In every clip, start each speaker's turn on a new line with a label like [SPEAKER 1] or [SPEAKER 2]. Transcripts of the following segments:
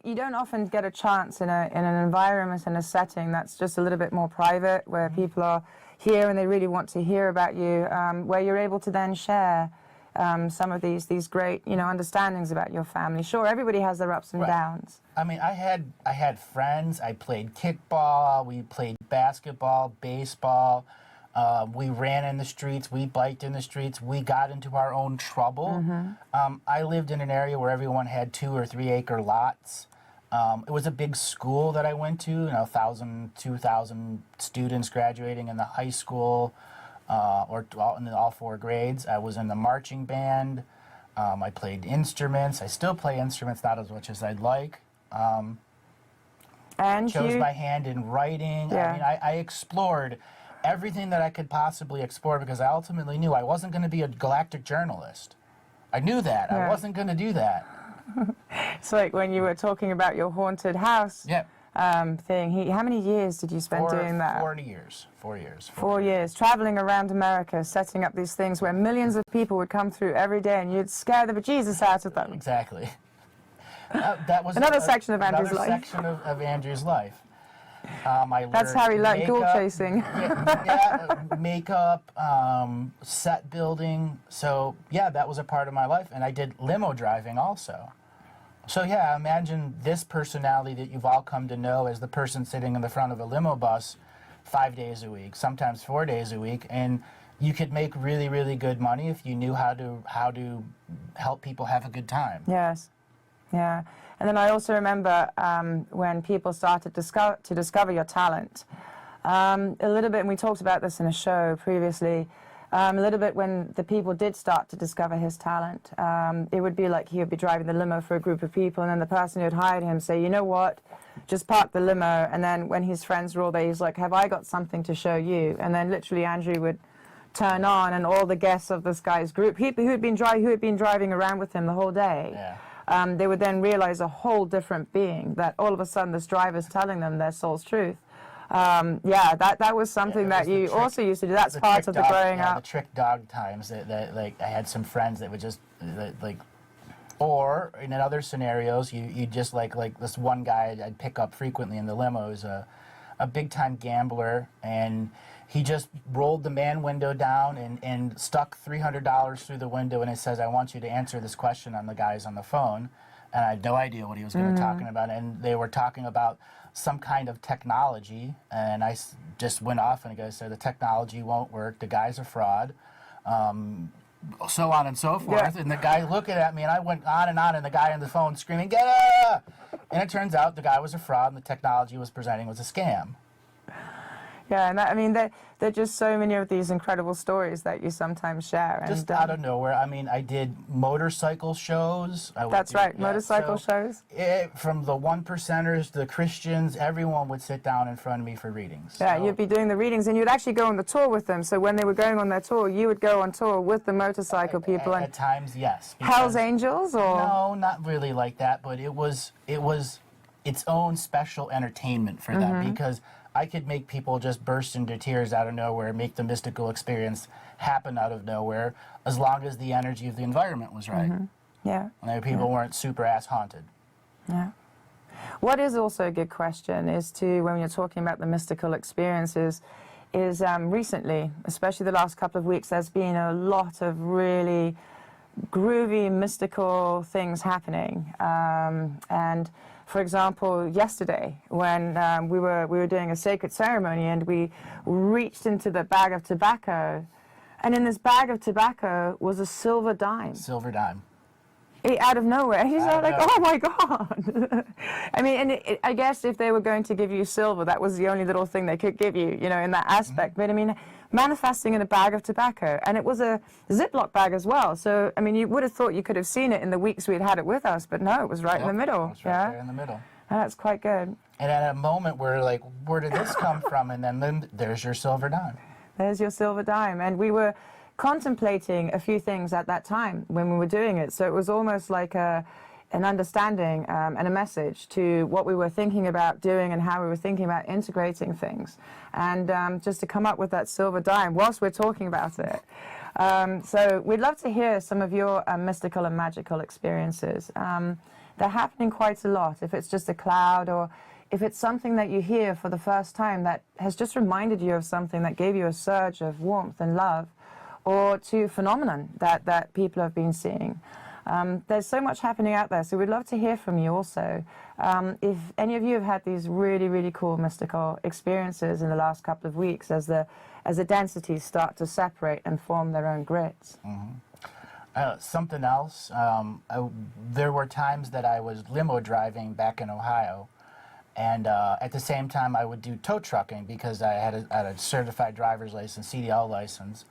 [SPEAKER 1] you don't often get a chance in an environment, in a setting that's just a little bit more private, where people are here and they really want to hear about you, where you're able to then share some of these great, understandings about your family. Sure, everybody has their ups and downs.
[SPEAKER 2] I mean, I had friends. I played kickball. We played basketball, baseball. We ran in the streets. We biked in the streets. We got into our own trouble. I lived in an area where everyone had 2 or 3 acre lots. It was a big school that I went to, 1,000, 2,000 students graduating in the high school, or in all 4 grades. I was in the marching band. I played instruments. I still play instruments, not as much as I'd like.
[SPEAKER 1] And
[SPEAKER 2] chose my hand in writing.
[SPEAKER 1] Yeah.
[SPEAKER 2] I mean, I explored everything that I could possibly explore, because I ultimately knew I wasn't going to be a galactic journalist. I knew that.
[SPEAKER 1] Yeah.
[SPEAKER 2] I wasn't going to do that.
[SPEAKER 1] It's like when you were talking about your haunted house thing. How many years did you spend doing that?
[SPEAKER 2] 4 years. 4 years.
[SPEAKER 1] 4 years. Traveling around America, setting up these things where millions of people would come through every day, and you'd scare the bejesus out of them.
[SPEAKER 2] Exactly. That was
[SPEAKER 1] another section of Andrew's life.
[SPEAKER 2] Another section of Andrew's life.
[SPEAKER 1] That's how he learned ghoul chasing.
[SPEAKER 2] Makeup, set building. So, yeah, that was a part of my life. And I did limo driving also. So, yeah, imagine this personality that you've all come to know as the person sitting in the front of a limo bus 5 days a week, sometimes 4 days a week. And you could make really, really good money if you knew how to help people have a good time.
[SPEAKER 1] Yes. Yeah. And then I also remember when people started to discover your talent, a little bit, and we talked about this in a show previously, a little bit when the people did start to discover his talent, it would be like he would be driving the limo for a group of people, and then the person who had hired him say, you know what, just park the limo. And then when his friends were all there, he's like, have I got something to show you? And then literally Andrew would turn on, and all the guests of this guy's group, who had been driving around with him the whole day, they would then realize a whole different being, that all of a sudden this driver's telling them their soul's truth. That was something that you also used to do. That's part of the growing up.
[SPEAKER 2] The trick dog times that like I had some friends that would just or in other scenarios you just like this one guy I'd pick up frequently in the limo is a big time gambler, and he just rolled the man window down and stuck $300 through the window, and it says, I want you to answer this question on the guys on the phone. And I had no idea what he was going to be talking about. And they were talking about some kind of technology. And I just went off, and the guy said, the technology won't work. The guy's a fraud. So on and so forth. Yeah. And the guy looking at me, and I went on, and the guy on the phone screaming, get up! And it turns out the guy was a fraud, and the technology he was presenting was a scam.
[SPEAKER 1] Yeah, and I mean, there are just so many of these incredible stories that you sometimes share. And,
[SPEAKER 2] just out of nowhere. I mean, I did motorcycle shows.
[SPEAKER 1] That's right, motorcycle shows.
[SPEAKER 2] From the 1%ers, the Christians, everyone would sit down in front of me for readings.
[SPEAKER 1] Yeah, so you'd be doing the readings, and you'd actually go on the tour with them. So when they were going on their tour, you would go on tour with the motorcycle people.
[SPEAKER 2] At times, yes.
[SPEAKER 1] Hell's Angels, or?
[SPEAKER 2] No, not really like that, but it was its own special entertainment for them, because I could make people just burst into tears out of nowhere, make the mystical experience happen out of nowhere, as long as the energy of the environment was right.
[SPEAKER 1] Yeah.
[SPEAKER 2] And people weren't super ass haunted.
[SPEAKER 1] Yeah. What is also a good question is when you're talking about the mystical experiences, is recently, especially the last couple of weeks, there's been a lot of really groovy, mystical things happening. And for example, yesterday when we were doing a sacred ceremony, and we reached into the bag of tobacco, and in this bag of tobacco was a silver dime.
[SPEAKER 2] Silver dime.
[SPEAKER 1] Out of nowhere. He's like, oh my God. I mean, and I guess if they were going to give you silver, that was the only little thing they could give you, in that aspect. But I mean, manifesting in a bag of tobacco, and it was a Ziploc bag as well. So, I mean, you would have thought you could have seen it in the weeks we'd had it with us, but no, it was right in the middle.
[SPEAKER 2] It was right there in the middle.
[SPEAKER 1] And that's quite good.
[SPEAKER 2] And at a moment where, like, where did this come from? And then there's your silver dime.
[SPEAKER 1] There's your silver dime. And we were contemplating a few things at that time when we were doing it. So it was almost like an understanding and a message to what we were thinking about doing and how we were thinking about integrating things. And just to come up with that silver dime whilst we're talking about it. So we'd love to hear some of your mystical and magical experiences. they're happening quite a lot. If it's just a cloud, or if it's something that you hear for the first time that has just reminded you of something that gave you a surge of warmth and love, or to a phenomenon that people have been seeing. There's so much happening out there, so we'd love to hear from you also. If any of you have had these really, really cool mystical experiences in the last couple of weeks as the densities start to separate and form their own grids.
[SPEAKER 2] Something else, there were times that I was limo driving back in Ohio, and at the same time I would do tow trucking because I had a certified driver's license, CDL license.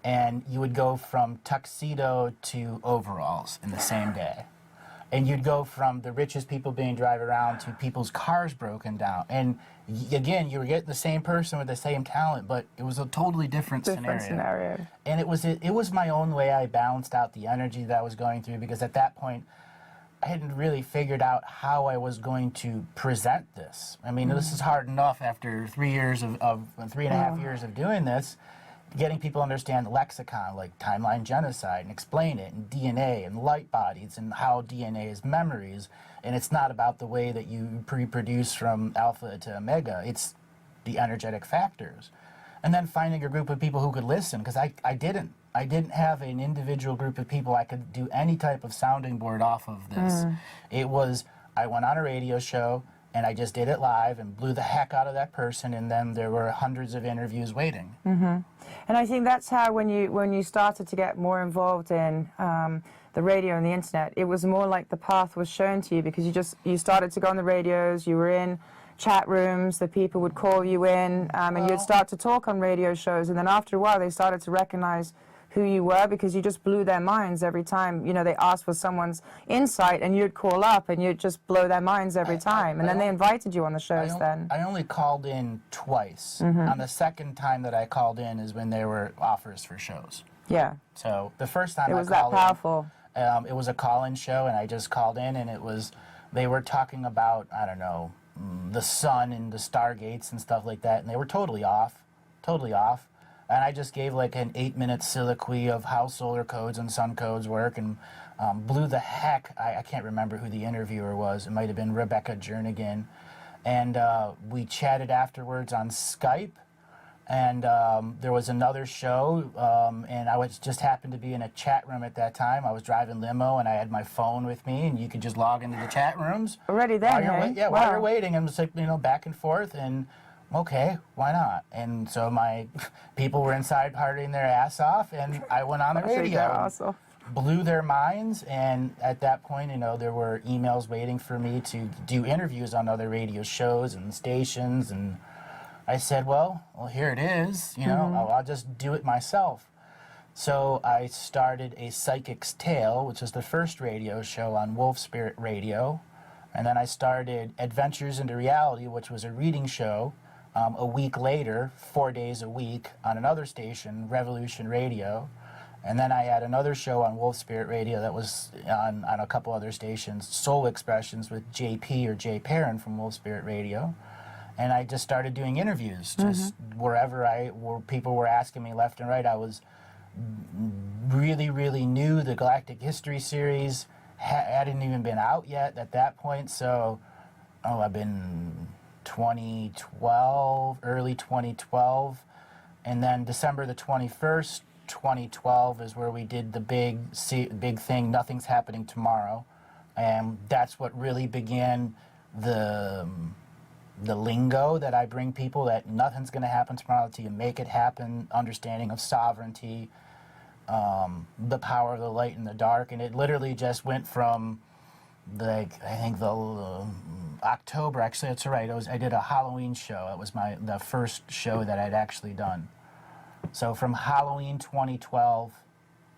[SPEAKER 2] And you would go from tuxedo to overalls in the same day. And you'd go from the richest people being driven around to people's cars broken down. And again, you were getting the same person with the same talent, but it was a totally different scenario. And it was my own way I balanced out the energy that I was going through, because at that point, I hadn't really figured out how I was going to present this. I mean, this is hard enough after 3.5 years of doing this. Getting people to understand lexicon like timeline genocide and explain it, and DNA and light bodies and how DNA is memories, and it's not about the way that you reproduce from alpha to omega, it's the energetic factors. And then finding a group of people who could listen, because I didn't have an individual group of people I could do any type of sounding board off of this. It was, I went on a radio show and I just did it live and blew the heck out of that person, and then there were hundreds of interviews waiting.
[SPEAKER 1] And I think that's how, when you started to get more involved in the radio and the internet, it was more like the path was shown to you, because you started to go on the radios, you were in chat rooms, the people would call you in, and you'd start to talk on radio shows, and then after a while they started to recognize who you were, because you just blew their minds every time. You know, they asked for someone's insight, and you'd call up and you'd just blow their minds every time. And then they invited you on the shows then.
[SPEAKER 2] I only called in twice. On the second time that I called in is when there were offers for shows.
[SPEAKER 1] Yeah.
[SPEAKER 2] So the first time
[SPEAKER 1] it was that powerful.
[SPEAKER 2] It was a call-in show, and I just called in, and they were talking about, I don't know, the sun and the stargates and stuff like that, and they were totally off. And I just gave like an 8-minute soliloquy of how solar codes and sun codes work, and blew the heck. I can't remember who the interviewer was. It might have been Rebecca Jernigan. And we chatted afterwards on Skype. And there was another show, and I just happened to be in a chat room at that time. I was driving limo, and I had my phone with me, and you could just log into the chat rooms.
[SPEAKER 1] Already there,
[SPEAKER 2] while you're waiting, and it's like, back and forth, and okay, why not? And so my people were inside partying their ass off, and I went on the radio.
[SPEAKER 1] Awesome.
[SPEAKER 2] Blew their minds, and at that point, there were emails waiting for me to do interviews on other radio shows and stations, and I said, well, here it is, I'll just do it myself. So I started A Psychic's Tale, which was the first radio show on Wolf Spirit Radio, and then I started Adventures into Reality, which was a reading show, a week later, 4 days a week, on another station, Revolution Radio. And then I had another show on Wolf Spirit Radio that was on a couple other stations, Soul Expressions with JP or Jay Perrin from Wolf Spirit Radio. And I just started doing interviews, just where people were asking me left and right. I was really, really new. The Galactic History series hadn't even been out yet at that point. So, I've been 2012, early 2012. And then December the 21st, 2012 is where we did the big thing, Nothing's Happening Tomorrow. And that's what really began the lingo that I bring people, that nothing's going to happen tomorrow until you make it happen, understanding of sovereignty, the power of the light and the dark. And it literally just went from October, actually, that's right. I did a Halloween show. It was the first show that I'd actually done. So from Halloween 2012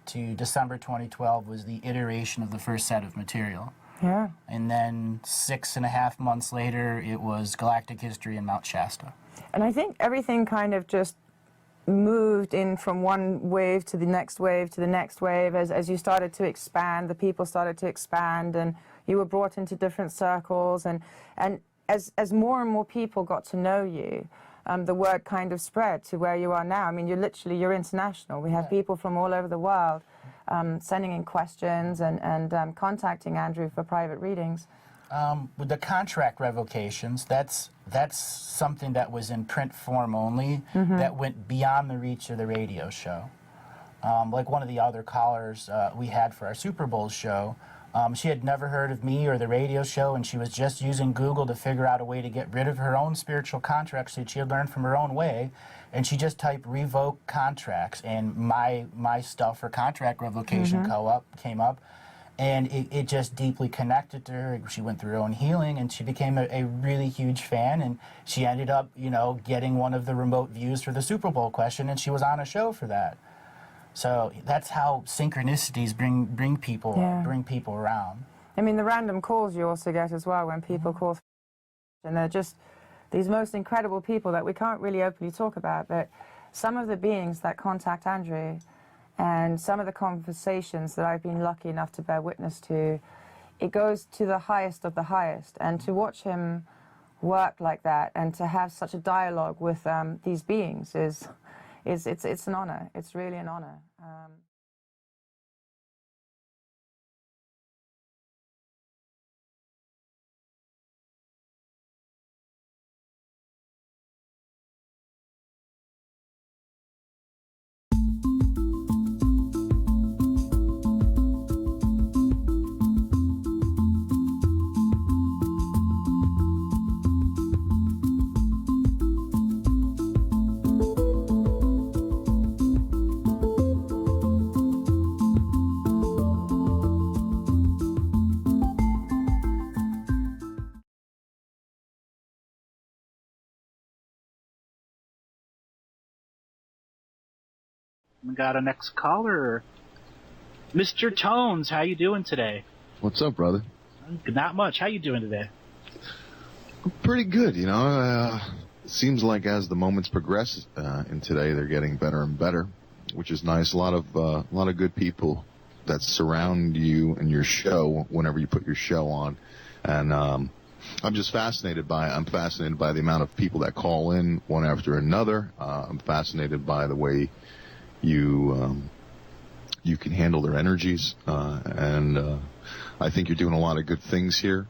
[SPEAKER 2] to December 2012 was the iteration of the first set of material.
[SPEAKER 1] Yeah.
[SPEAKER 2] And then 6.5 months later, it was Galactic History and Mount Shasta.
[SPEAKER 1] And I think everything kind of just moved in from one wave to the next wave to the next wave. As you started to expand, the people started to expand, and you were brought into different circles. And as more and more people got to know you, the word kind of spread to where you are now. I mean, you're international. We have people from all over the world. sending in questions and contacting Andrew for private readings?
[SPEAKER 2] With the contract revocations, that's something that was in print form only, that went beyond the reach of the radio show. Like one of the other callers we had for our Super Bowl show, she had never heard of me or the radio show, and she was just using Google to figure out a way to get rid of her own spiritual contracts that she had learned from her own way, and she just typed revoke contracts, and my stuff for contract revocation came up, and it just deeply connected to her. She went through her own healing, and she became a really huge fan, and she ended up, getting one of the remote views for the Super Bowl question, and she was on a show for that. So that's how synchronicities bring people around.
[SPEAKER 1] I mean, the random calls you also get as well when people call, and they're just these most incredible people that we can't really openly talk about, but some of the beings that contact Andrew and some of the conversations that I've been lucky enough to bear witness to, it goes to the highest of the highest. And to watch him work like that and to have such a dialogue with these beings it's an honor. It's really an honor.
[SPEAKER 3] We got a next caller. Mr. Tones, how you doing today?
[SPEAKER 4] What's up, brother?
[SPEAKER 3] Not much. How you doing today?
[SPEAKER 4] Pretty good, seems like as the moments progress in today, they're getting better and better, which is nice. A lot of good people that surround you and your show whenever you put your show on, and I'm fascinated by the amount of people that call in one after another. I'm fascinated by the way you can handle their energies, and I think you're doing a lot of good things here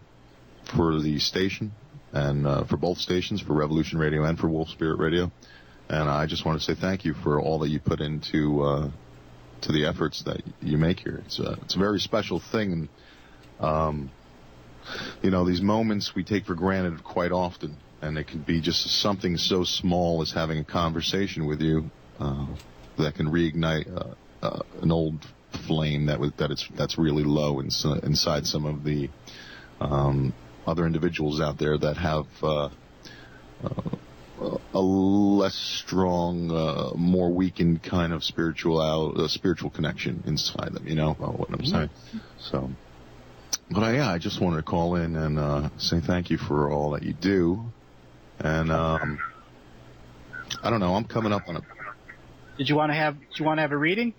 [SPEAKER 4] for the station, and for both stations, for Revolution Radio and for Wolf Spirit Radio. And I just want to say thank you for all that you put into to the efforts that you make here. It's a very special thing, and these moments we take for granted quite often, and it can be just something so small as having a conversation with you that can reignite an old flame that's really low inside some of the other individuals out there that have a less strong, more weakened kind of spiritual connection inside them. You know what I'm saying? So, but I just wanted to call in and say thank you for all that you do. And I don't know. I'm coming up on a.
[SPEAKER 3] Did you want to have a reading?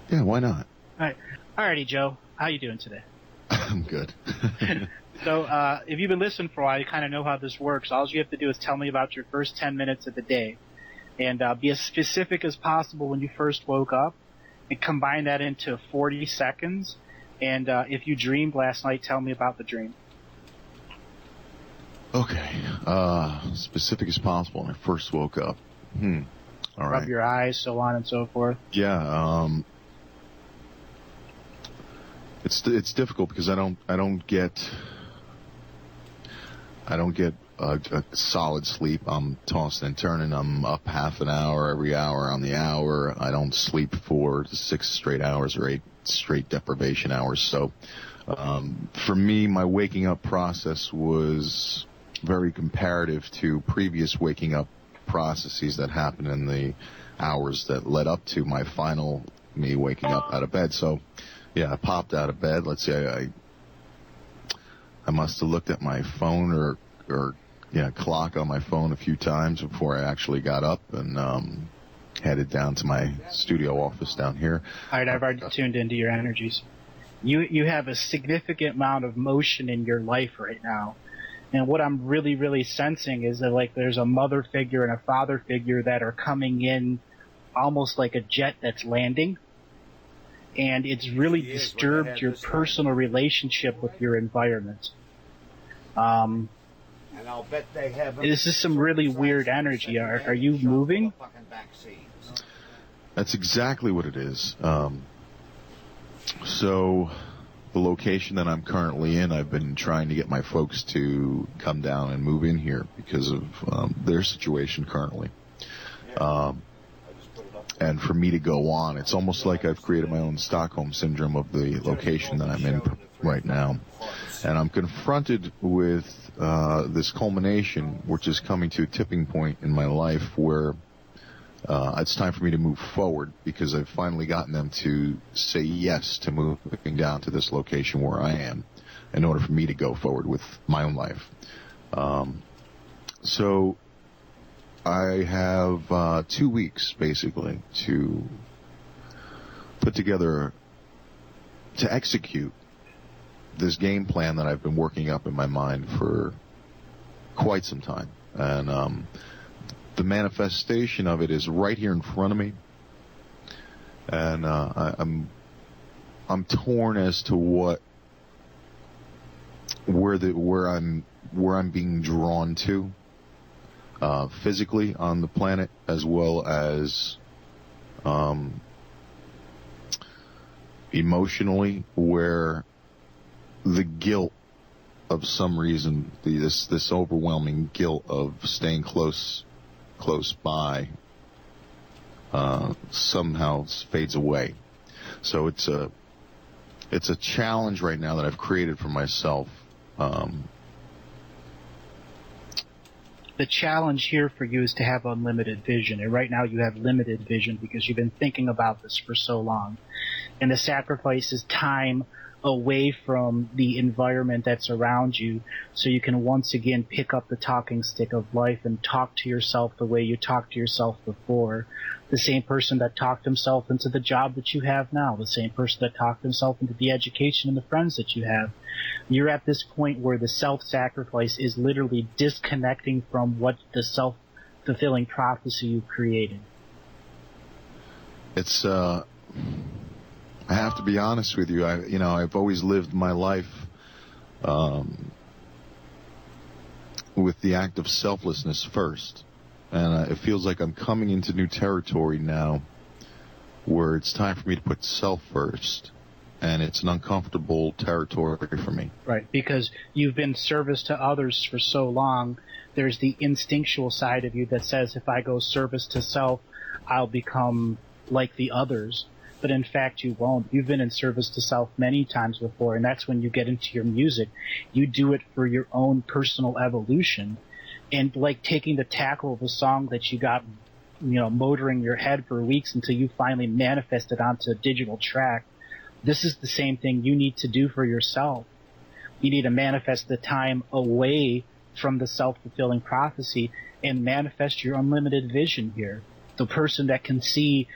[SPEAKER 4] Yeah, why not?
[SPEAKER 3] All right. Alrighty, Joe. How you doing today?
[SPEAKER 4] I'm good.
[SPEAKER 3] So, if you've been listening for a while, you kind of know how this works. All you have to do is tell me about your first 10 minutes of the day, and be as specific as possible when you first woke up, and combine that into 40 seconds. And if you dreamed last night, tell me about the dream.
[SPEAKER 4] Okay. Specific as possible when I first woke up. All right.
[SPEAKER 3] Rub your eyes, so on and so forth.
[SPEAKER 4] Yeah. It's difficult because I don't get a solid sleep. I'm tossing and turning. I'm up half an hour every hour on the hour. I don't sleep for 6 straight hours or 8 straight deprivation hours. So for me, my waking up process was very comparative to previous waking up processes that happened in the hours that led up to my final me waking up out of bed. So yeah, I popped out of bed. Let's say I must have looked at my phone or clock on my phone a few times before I actually got up and headed down to my studio office down here.
[SPEAKER 3] All right, I've already tuned into your energies. You have a significant amount of motion in your life right now. And what I'm really, really sensing is that, like, there's a mother figure and a father figure that are coming in almost like a jet that's landing. and it's really disturbed your personal relationship with your environment.
[SPEAKER 5] And I'll bet they have
[SPEAKER 3] This is some really weird energy. Are you moving?
[SPEAKER 4] That's exactly what it is. So the location that I'm currently in, I've been trying to get my folks to come down and move in here because of their situation currently. And for me to go on, it's almost like I've created my own Stockholm syndrome of the location that I'm in right now. And I'm confronted with this culmination, which is coming to a tipping point in my life where it's time for me to move forward because I've finally gotten them to say yes to moving down to this location where I am in order for me to go forward with my own life. So I have 2 weeks, basically, to put together, to execute this game plan that I've been working up in my mind for quite some time. And the manifestation of it is right here in front of me. And I'm torn as to where I'm being drawn to. Physically on the planet, as well as emotionally, where the guilt of some reason, this overwhelming guilt of staying close by somehow fades away. So it's a challenge right now that I've created for myself.
[SPEAKER 3] The challenge here for you is to have unlimited vision, and right now you have limited vision because you've been thinking about this for so long. And the sacrifice is time away from the environment that's around you so you can once again pick up the talking stick of life and talk to yourself the way you talked to yourself before. The same person that talked himself into the job that you have now, the same person that talked himself into the education and the friends that you have. You're at this point where the self-sacrifice is literally disconnecting from what the self-fulfilling prophecy you've created.
[SPEAKER 4] It's I have to be honest with you. I've always lived my life with the act of selflessness first, and it feels like I'm coming into new territory now, where it's time for me to put self first, and it's an uncomfortable territory for me.
[SPEAKER 3] Right, because you've been service to others for so long. There's the instinctual side of you that says, if I go service to self, I'll become like the others. But in fact, you won't. You've been in service to self many times before, and that's when you get into your music. You do it for your own personal evolution. And like taking the tackle of a song that you got, motoring your head for weeks until you finally manifest it onto a digital track. This is the same thing you need to do for yourself. You need to manifest the time away from the self-fulfilling prophecy and manifest your unlimited vision here. The person that can see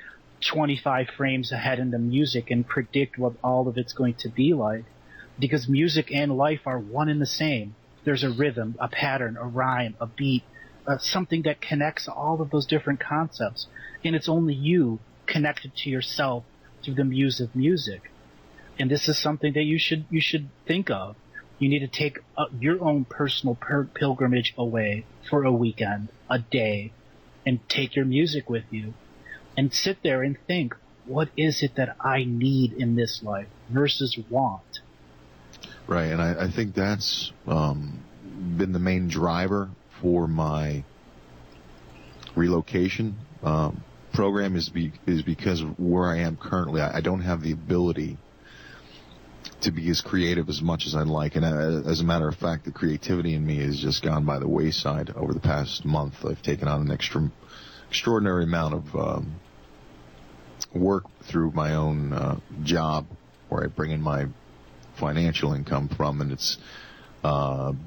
[SPEAKER 3] 25 frames ahead in the music and predict what all of it's going to be like. Because music and life are one and the same. There's a rhythm, a pattern, a rhyme, a beat, something that connects all of those different concepts. And it's only you connected to yourself through the muse of music. And this is something that you should think of. You need to take your own personal pilgrimage away for a weekend, a day, and take your music with you. And sit there and think, what is it that I need in this life versus want?
[SPEAKER 4] Right, and I think that's been the main driver for my relocation program is because of where I am currently. I don't have the ability to be as creative as much as I'd like. And as a matter of fact, the creativity in me has just gone by the wayside over the past month. I've taken on an extraordinary amount of work through my own job where I bring in my financial income from, and it's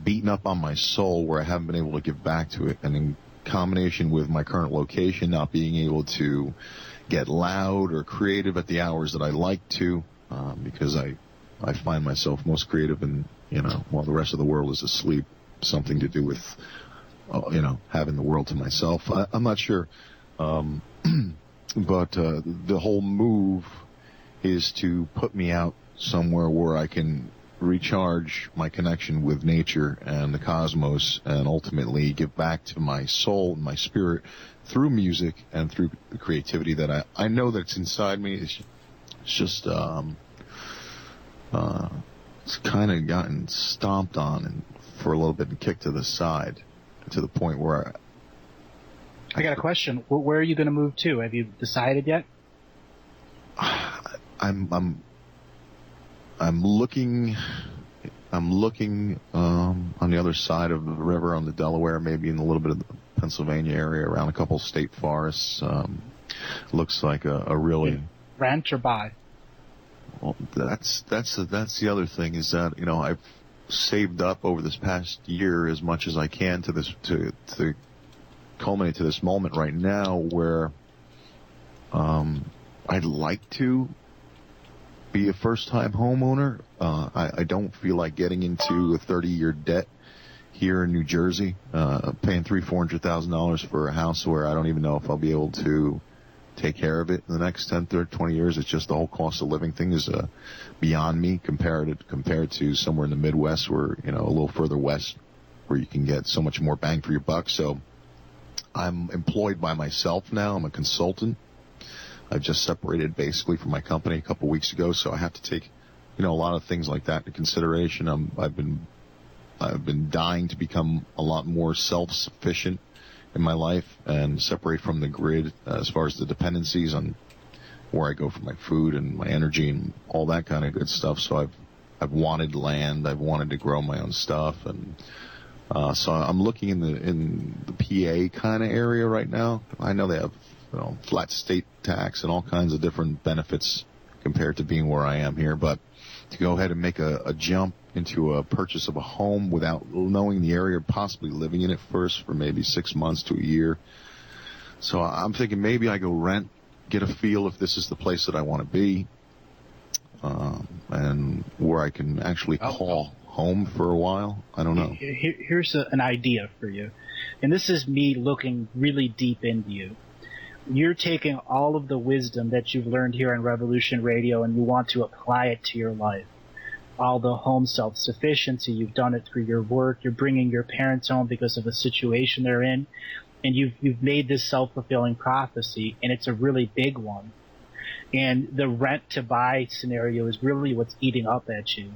[SPEAKER 4] beaten up on my soul where I haven't been able to give back to it. And in combination with my current location not being able to get loud or creative at the hours that I like to, because I find myself most creative in, while the rest of the world is asleep, something to do with, having the world to myself. I'm not sure. But the whole move is to put me out somewhere where I can recharge my connection with nature and the cosmos, and ultimately give back to my soul and my spirit through music and through the creativity that I know that's inside me. It's just it's kind of gotten stomped on and for a little bit and kicked to the side, to the point where
[SPEAKER 3] I got a question. Where are you going to move to? Have you decided yet?
[SPEAKER 4] I'm looking on the other side of the river, on the Delaware, maybe in a little bit of the Pennsylvania area, around a couple state forests. Looks like a really
[SPEAKER 3] rent or buy.
[SPEAKER 4] Well, that's the other thing, is that, you know, I've saved up over this past year as much as I can to culminate to this moment right now where I'd like to be a first-time homeowner. I don't feel like getting into a 30-year debt here in New Jersey, paying $300,000-$400,000 for a house where I don't even know if I'll be able to take care of it in the next 10, 30, 20 years. It's just the whole cost of living thing is beyond me compared to somewhere in the Midwest, where, you know, a little further west, where you can get so much more bang for your buck. So I'm employed by myself now. I'm a consultant. I've just separated basically from my company a couple weeks ago, so I have to take, you know, a lot of things like that into consideration. I've been dying to become a lot more self-sufficient in my life and separate from the grid as far as the dependencies on where I go for my food and my energy and all that kind of good stuff. So I've wanted land. I've wanted to grow my own stuff, and so I'm looking in the PA kind of area right now. I know they have, you know, flat state tax and all kinds of different benefits compared to being where I am here, but to go ahead and make a jump into a purchase of a home without knowing the area, possibly living in it first for maybe 6 months to a year. So I'm thinking maybe I go rent, get a feel if this is the place that I want to be, and where I can actually call home for a while. I don't know.
[SPEAKER 3] Here's an idea for you, and this is me looking really deep into you. You're taking all of the wisdom that you've learned here on Revolution Radio and you want to apply it to your life. All the home self-sufficiency, you've done it through your work, you're bringing your parents home because of the situation they're in, and you've made this self-fulfilling prophecy, and it's a really big one. And the rent-to-buy scenario is really what's eating up at you.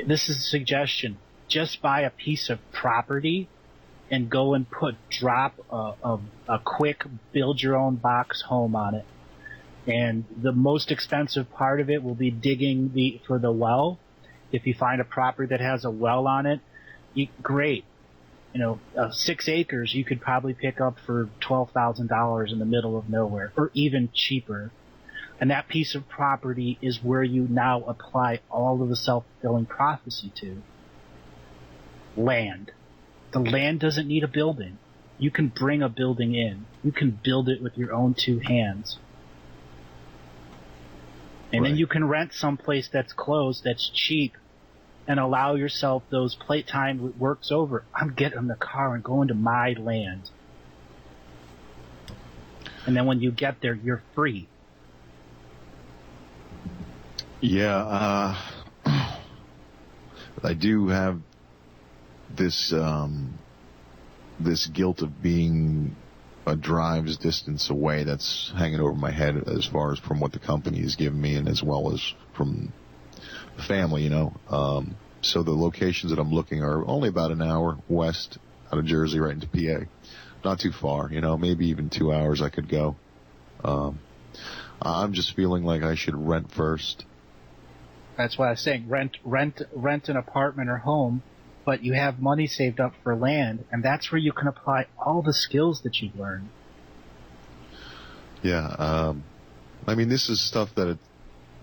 [SPEAKER 3] This is a suggestion. Just buy a piece of property and go and drop a quick build-your-own-box home on it. And the most expensive part of it will be digging for the well. If you find a property that has a well on it, great. You know, 6 acres you could probably pick up for $12,000 in the middle of nowhere, or even cheaper. And that piece of property is where you now apply all of the self-fulfilling prophecy to. Land. The land doesn't need a building. You can bring a building in. You can build it with your own 2 hands. And then you can rent someplace that's closed, that's cheap, and allow yourself those playtime work's over. I'm getting in the car and going to my land. And then when you get there, you're free.
[SPEAKER 4] Yeah, I do have this this guilt of being a drive's distance away that's hanging over my head, as far as from what the company has given me and as well as from family, you know. So the locations that I'm looking are only about an hour west out of Jersey, right into PA. Not too far, you know, maybe even 2 hours I could go. I'm just feeling like I should rent first.
[SPEAKER 3] That's what I was saying. Rent an apartment or home, but you have money saved up for land, and that's where you can apply all the skills that you've learned.
[SPEAKER 4] Yeah, I mean, this is stuff that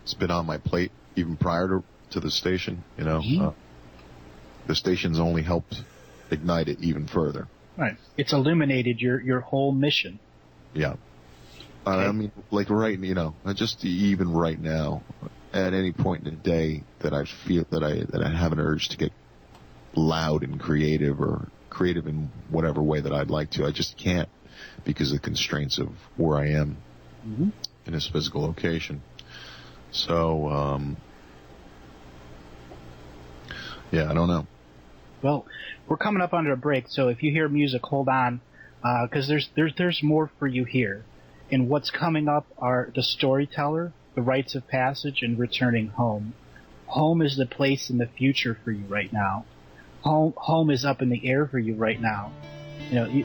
[SPEAKER 4] it's been on my plate even prior to the station, you know.
[SPEAKER 3] Mm-hmm.
[SPEAKER 4] The station's only helped ignite it even further.
[SPEAKER 3] Right. It's illuminated your whole mission.
[SPEAKER 4] Yeah. I mean, like you know, just even right now, at any point in the day that I feel that I have an urge to get loud and creative, or creative in whatever way that I'd like to, I just can't, because of the constraints of where I am in this physical location. So, yeah, I don't know.
[SPEAKER 3] Well, we're coming up under a break, so if you hear music, hold on, because there's more for you here. And what's coming up are the storyteller, the rites of passage, and returning home. Home is the place in the future for you right now. Home is up in the air for you right now. You know,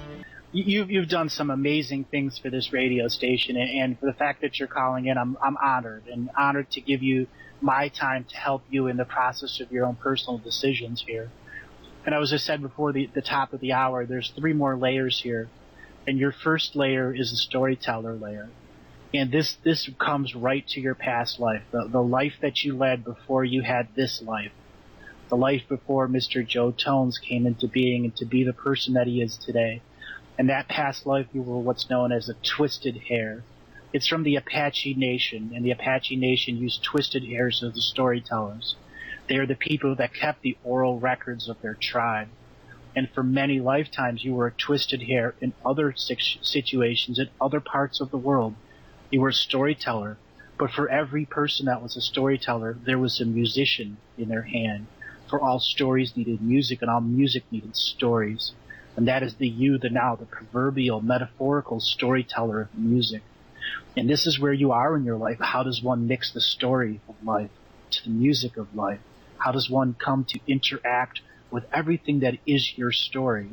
[SPEAKER 3] you've done some amazing things for this radio station, and for the fact that you're calling in, I'm honored to give you my time to help you in the process of your own personal decisions here. And as I said before the top of the hour, there's 3 more layers here. And your first layer is the storyteller layer. And this comes right to your past life, the life that you led before you had this life. The life before Mr. Joe Tones came into being and to be the person that he is today. And that past life, you were what's known as a twisted hare. It's from the Apache Nation, and the Apache Nation used twisted hares as the storytellers. They are the people that kept the oral records of their tribe. And for many lifetimes, you were a twisted hare in other situations, in other parts of the world. You were a storyteller. But for every person that was a storyteller, there was a musician in their hand. For all stories needed music, and all music needed stories. And that is the you, the now, the proverbial, metaphorical storyteller of music. And this is where you are in your life. How does one mix the story of life to the music of life? How does one come to interact with everything that is your story?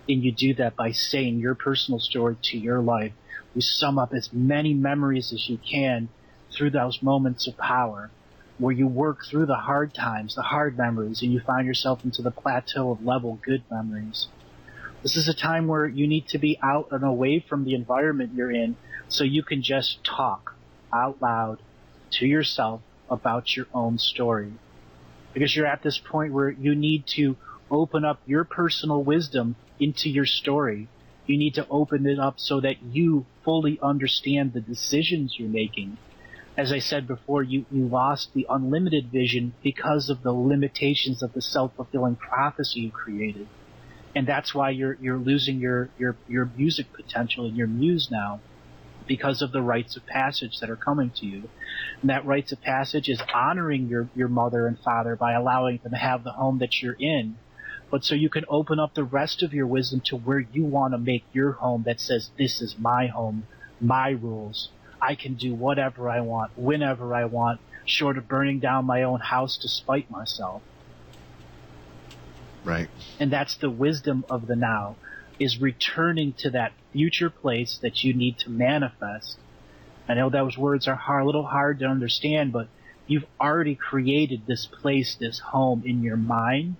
[SPEAKER 3] And you do that by saying your personal story to your life. You sum up as many memories as you can through those moments of power, where you work through the hard times, the hard memories, and you find yourself into the plateau of level good memories. This is a time where you need to be out and away from the environment you're in so you can just talk out loud to yourself about your own story. Because you're at this point where you need to open up your personal wisdom into your story. You need to open it up so that you fully understand the decisions you're making. As I said before, you lost the unlimited vision because of the limitations of the self-fulfilling prophecy you created. And that's why you're losing your music potential and your muse now, because of the rites of passage that are coming to you. And that rites of passage is honoring your mother and father by allowing them to have the home that you're in. But so you can open up the rest of your wisdom to where you want to make your home that says, this is my home, my rules. I can do whatever I want, whenever I want, short of burning down my own house to spite myself.
[SPEAKER 4] Right.
[SPEAKER 3] And that's the wisdom of the now, is returning to that future place that you need to manifest. I know those words are a little hard to understand, but you've already created this place, this home in your mind,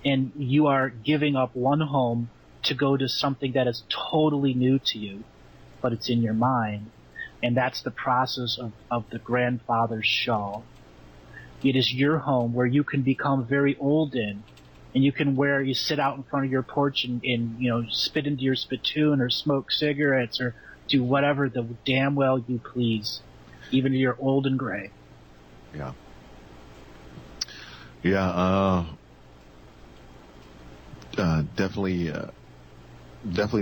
[SPEAKER 3] and you are giving up one home to go to something that is totally new to you, but it's in your mind. And that's the process of the grandfather's shawl. It is your home where you can become very old in, and you sit out in front of your porch and spit into your spittoon or smoke cigarettes or do whatever the damn well you please, even if you're old and gray.
[SPEAKER 4] Yeah. Yeah, definitely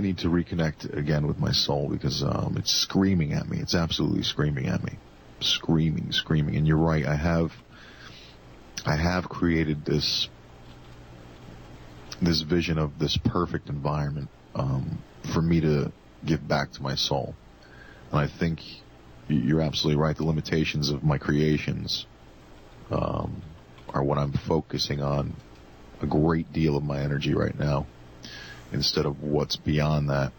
[SPEAKER 4] need to reconnect again with my soul, because it's screaming at me. It's absolutely screaming at me. Screaming. And you're right, I have created this vision of this perfect environment for me to give back to my soul. And I think you're absolutely right. The limitations of my creations are what I'm focusing on a great deal of my energy right now, instead of what's beyond that.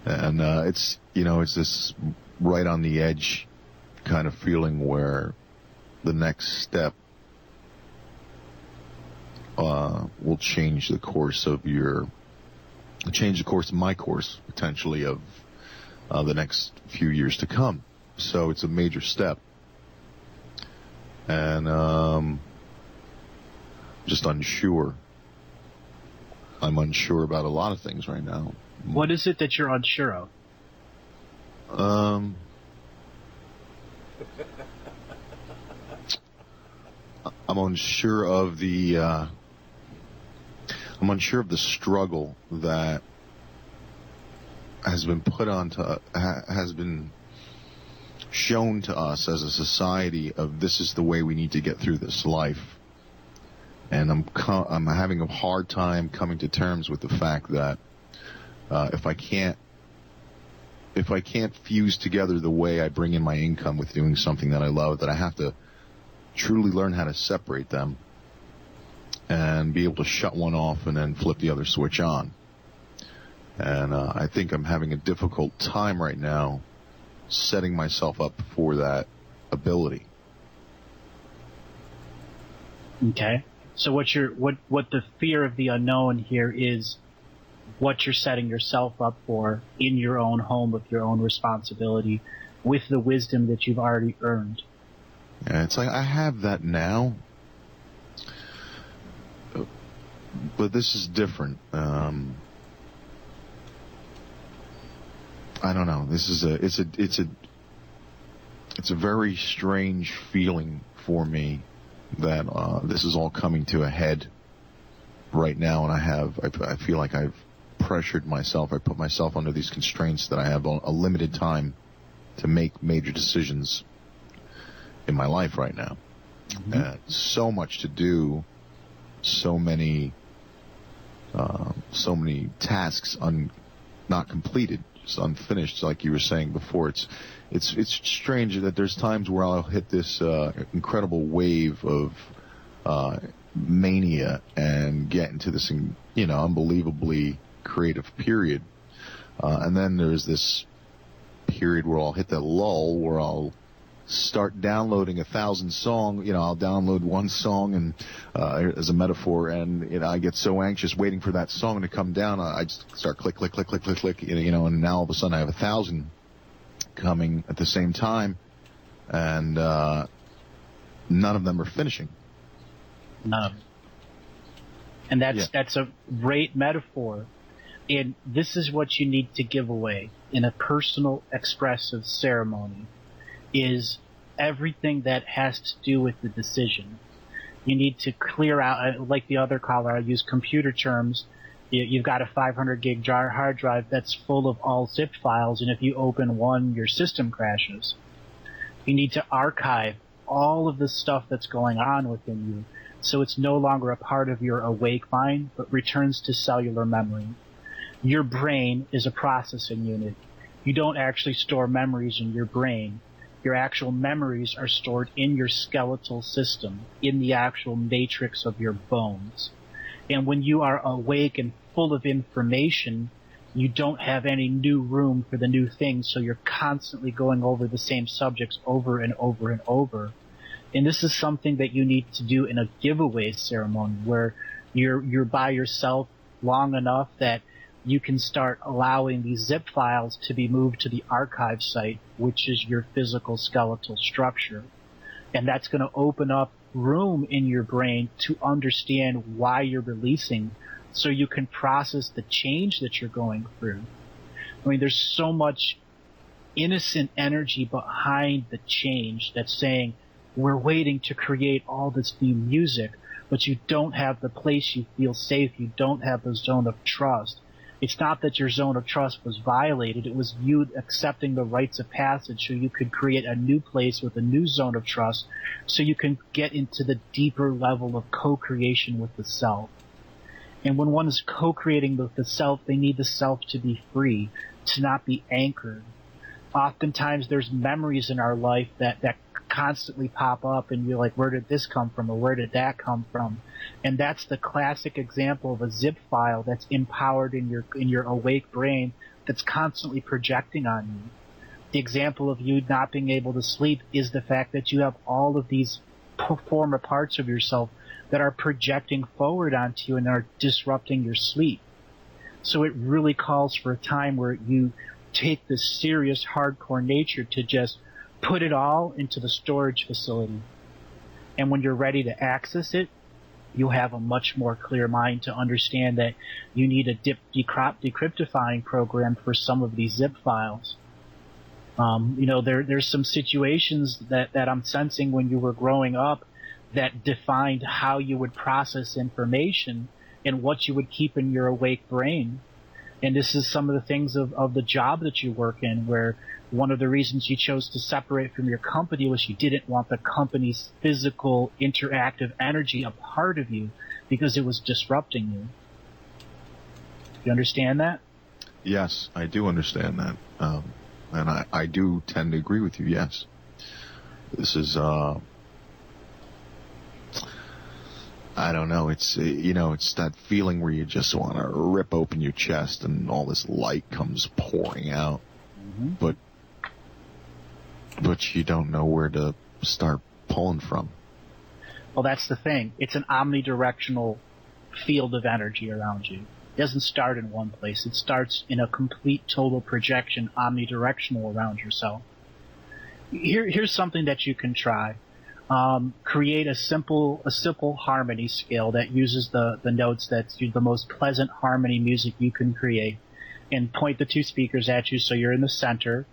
[SPEAKER 4] And it's this right on the edge kind of feeling where the next step will change the course of my course, potentially, of the next few years to come. So it's a major step. And just unsure. I'm unsure about a lot of things right now.
[SPEAKER 3] What is it that you're unsure of?
[SPEAKER 4] I'm unsure of the struggle that has been shown to us as a society of this is the way we need to get through this life. And I'm having a hard time coming to terms with the fact that if I can't fuse together the way I bring in my income with doing something that I love, that I have to truly learn how to separate them and be able to shut one off and then flip the other switch on. And I think I'm having a difficult time right now setting myself up for that ability.
[SPEAKER 3] Okay. So what the fear of the unknown here is what you're setting yourself up for in your own home with your own responsibility, with the wisdom that you've already earned.
[SPEAKER 4] Yeah, it's like I have that now, but this is different. I don't know. This is it's a very strange feeling for me that this is all coming to a head right now, and I feel like I've pressured myself. I put myself under these constraints that I have a limited time to make major decisions in my life right now. Mm-hmm. So much to do, so many tasks not completed, just unfinished, like you were saying before. It's strange that there's times where I'll hit this incredible wave of mania and get into this, unbelievably creative period, and then there's this period where I'll hit that lull where I'll start downloading 1,000 songs. I'll download one song and as a metaphor, and I get so anxious waiting for that song to come down. I just start click, and now all of a sudden I have 1,000 coming at the same time, and none of them are finishing.
[SPEAKER 3] None of them. And that's a great metaphor. And this is what you need to give away in a personal, expressive ceremony, is everything that has to do with the decision. You need to clear out, like the other caller, I use computer terms. You've got a 500 gig hard drive that's full of all zip files, and if you open one, your system crashes. You need to archive all of the stuff that's going on within you, so it's no longer a part of your awake mind, but returns to cellular memory. Your brain is a processing unit. You don't actually store memories in your brain. Your actual memories are stored in your skeletal system, in the actual matrix of your bones. And when you are awake and full of information, you don't have any new room for the new things, so you're constantly going over the same subjects over and over and over. And this is something that you need to do in a giveaway ceremony, where you're by yourself long enough that you can start allowing these zip files to be moved to the archive site, which is your physical skeletal structure. And that's going to open up room in your brain to understand why you're releasing, so you can process the change that you're going through. I mean, there's so much innocent energy behind the change that's saying, we're waiting to create all this new music, but you don't have the place you feel safe. You don't have the zone of trust. It's not that your zone of trust was violated. It was you accepting the rites of passage so you could create a new place with a new zone of trust, so you can get into the deeper level of co-creation with the self. And when one is co-creating with the self, they need the self to be free, to not be anchored. Oftentimes there's memories in our life that constantly pop up, and you're like, where did this come from, or where did that come from? And that's the classic example of a zip file that's empowered in your awake brain, that's constantly projecting on you. The example of you not being able to sleep is the fact that you have all of these former parts of yourself that are projecting forward onto you and are disrupting your sleep. So it really calls for a time where you take this serious, hardcore nature to just put it all into the storage facility. And when you're ready to access it, you'll have a much more clear mind to understand that you need a decryptifying program for some of these zip files. There's some situations that I'm sensing when you were growing up that defined how you would process information and what you would keep in your awake brain. And this is some of the things of the job that you work in, where one of the reasons you chose to separate from your company was you didn't want the company's physical, interactive energy a part of you because it was disrupting you. You understand that?
[SPEAKER 4] Yes, I do understand that. And I do tend to agree with you, yes. This is, I don't know, it's, it's that feeling where you just want to rip open your chest and all this light comes pouring out. Mm-hmm. But you don't know where to start pulling from.
[SPEAKER 3] Well, that's the thing. It's an omnidirectional field of energy around you. It doesn't start in one place. It starts in a complete, total projection, omnidirectional around yourself. Here's something that you can try. Create a simple harmony scale that uses the notes that's the most pleasant harmony music you can create, and point the two speakers at you so you're in the center,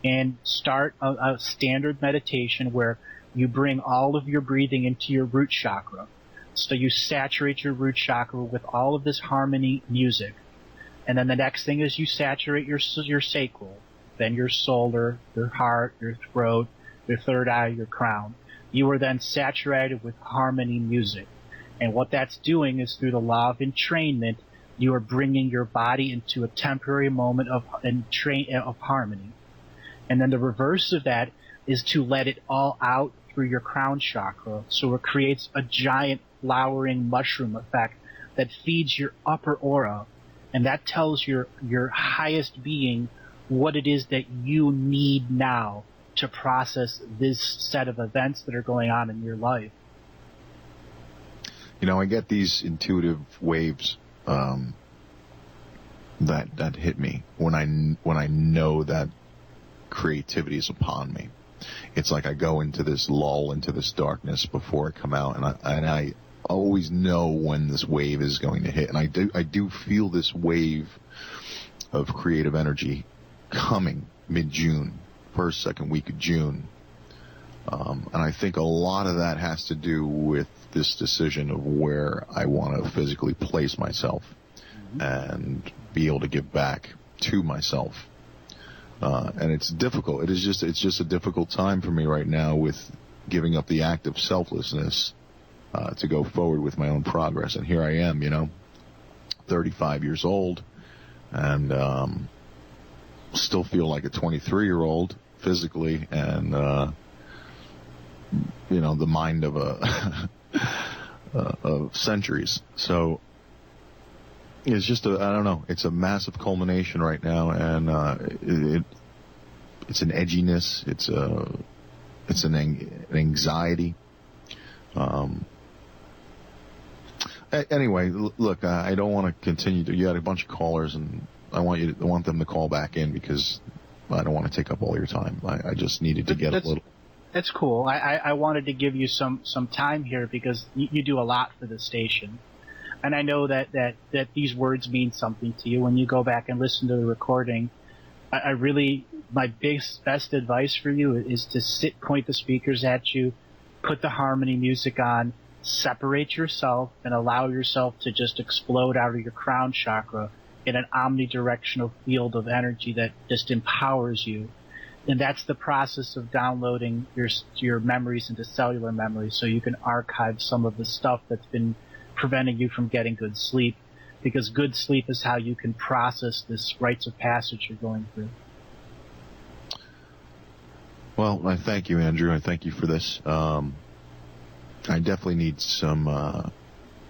[SPEAKER 3] and start a standard meditation where you bring all of your breathing into your root chakra. So you saturate your root chakra with all of this harmony music. And then the next thing is you saturate your sacral, then your solar, your heart, your throat, your third eye, your crown. You are then saturated with harmony music. And what that's doing is, through the law of entrainment, you are bringing your body into a temporary moment of harmony. And then the reverse of that is to let it all out through your crown chakra. So it creates a giant flowering mushroom effect that feeds your upper aura. And that tells your highest being what it is that you need now to process this set of events that are going on in your life.
[SPEAKER 4] I get these intuitive waves that hit me when I know that creativity is upon me. It's like I go into this lull, into this darkness before I come out, and I always know when this wave is going to hit, and I do feel this wave of creative energy coming mid-June, first, second week of June, and I think a lot of that has to do with this decision of where I want to physically place myself and be able to give back to myself. And it's difficult. It's just a difficult time for me right now with giving up the act of selflessness to go forward with my own progress. And here I am, 35 years old, and still feel like a 23-year-old physically, and the mind of of centuries. So it's just I don't know. It's a massive culmination right now, and it's an edginess. It's an anxiety. Anyway, look, I don't want to continue. You had a bunch of callers, and I want them to call back in because I don't want to take up all your time. I just needed to get a little.
[SPEAKER 3] That's cool. I wanted to give you some time here because you do a lot for the station. And I know that these words mean something to you. When you go back and listen to the recording, I really, my best advice for you is to point the speakers at you, put the harmony music on, separate yourself, and allow yourself to just explode out of your crown chakra in an omnidirectional field of energy that just empowers you. And that's the process of downloading your memories into cellular memory, so you can archive some of the stuff that's been preventing you from getting good sleep, because good sleep is how you can process this rites of passage you're going through.
[SPEAKER 4] Well, I thank you, Andrew. I thank you for this. I definitely need some,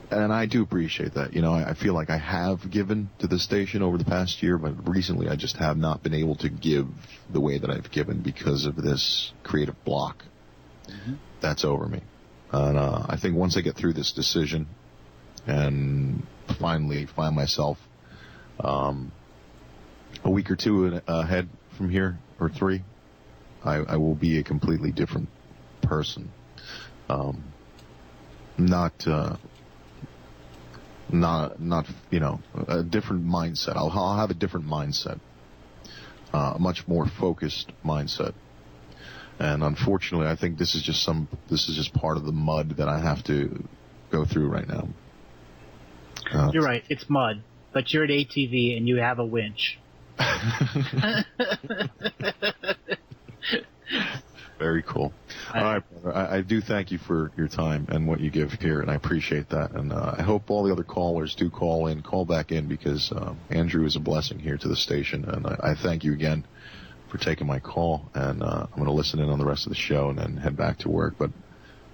[SPEAKER 4] and I do appreciate that. I feel like I have given to the station over the past year, but recently I just have not been able to give the way that I've given because of this creative block that's over me. And I think once I get through this decision and finally find myself a week or two ahead from here, or 3, I will be a completely different person. Not a different mindset. I'll have a different mindset, a much more focused mindset. And unfortunately, I think this is just part of the mud that I have to go through right now.
[SPEAKER 3] You're right. It's mud. but you're at ATV and you have a winch.
[SPEAKER 4] Very cool. All right, brother. I do thank you for your time and what you give here, and I appreciate that. And I hope all the other callers do call back in, because Andrew is a blessing here to the station. And I thank you again for taking my call. And I'm going to listen in on the rest of the show and then head back to work. But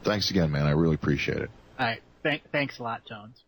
[SPEAKER 4] thanks again, man. I really appreciate it.
[SPEAKER 3] All right. Thanks a lot, Tones.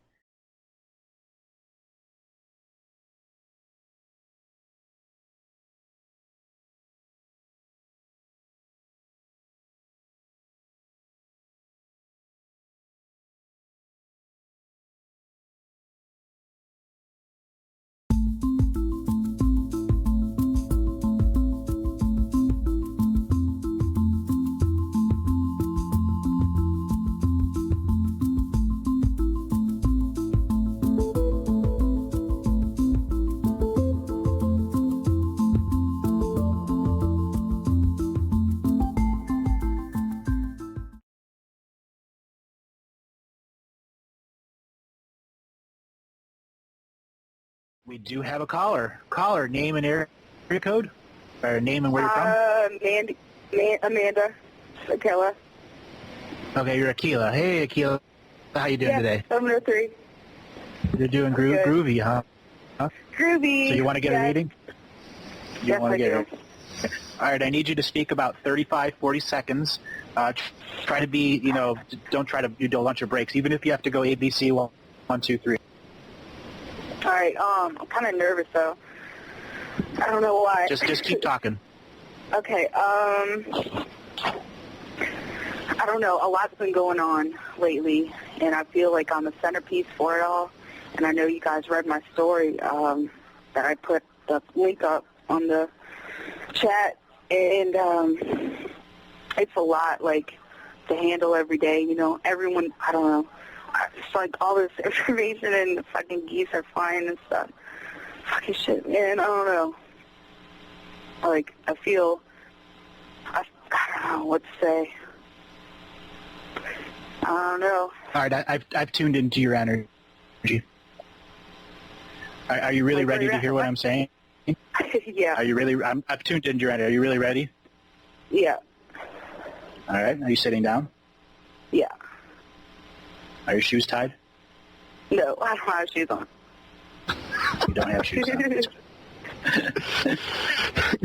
[SPEAKER 3] We do have a caller. Caller, name and area code? Or name and where you're from?
[SPEAKER 6] Amanda. Akela.
[SPEAKER 3] Okay, you're Akela. Hey, Akela. How you doing today?
[SPEAKER 6] 703.
[SPEAKER 3] You're doing
[SPEAKER 6] Good.
[SPEAKER 3] groovy, huh?
[SPEAKER 6] Groovy.
[SPEAKER 3] So you want to get a reading? You
[SPEAKER 6] Yes,
[SPEAKER 3] want
[SPEAKER 6] I
[SPEAKER 3] to get
[SPEAKER 6] do.
[SPEAKER 3] All right, I need you to speak about 35, 40 seconds. Try to be, don't try to do a bunch of breaks, even if you have to go ABC 1, 2, 3.
[SPEAKER 6] All right, I'm kind of nervous, though. I don't know why.
[SPEAKER 3] Just keep talking.
[SPEAKER 6] Okay, I don't know. A lot's been going on lately, and I feel like I'm a centerpiece for it all. And I know you guys read my story that I put the link up on the chat, and it's a lot, like, to handle every day. Everyone, I don't know. It's like all this information and the fucking geese are flying and stuff. Fucking shit, man. I don't know. Like, I don't know what to say. I don't know.
[SPEAKER 3] All right, I've tuned into your energy. Are you really ready to hear what I'm saying?
[SPEAKER 6] Yeah.
[SPEAKER 3] Are you really? I've tuned into your energy. Are you really ready?
[SPEAKER 6] Yeah.
[SPEAKER 3] All right. Are you sitting down?
[SPEAKER 6] Yeah.
[SPEAKER 3] Are your shoes tied?
[SPEAKER 6] No, I don't have shoes on.
[SPEAKER 3] You don't have shoes on.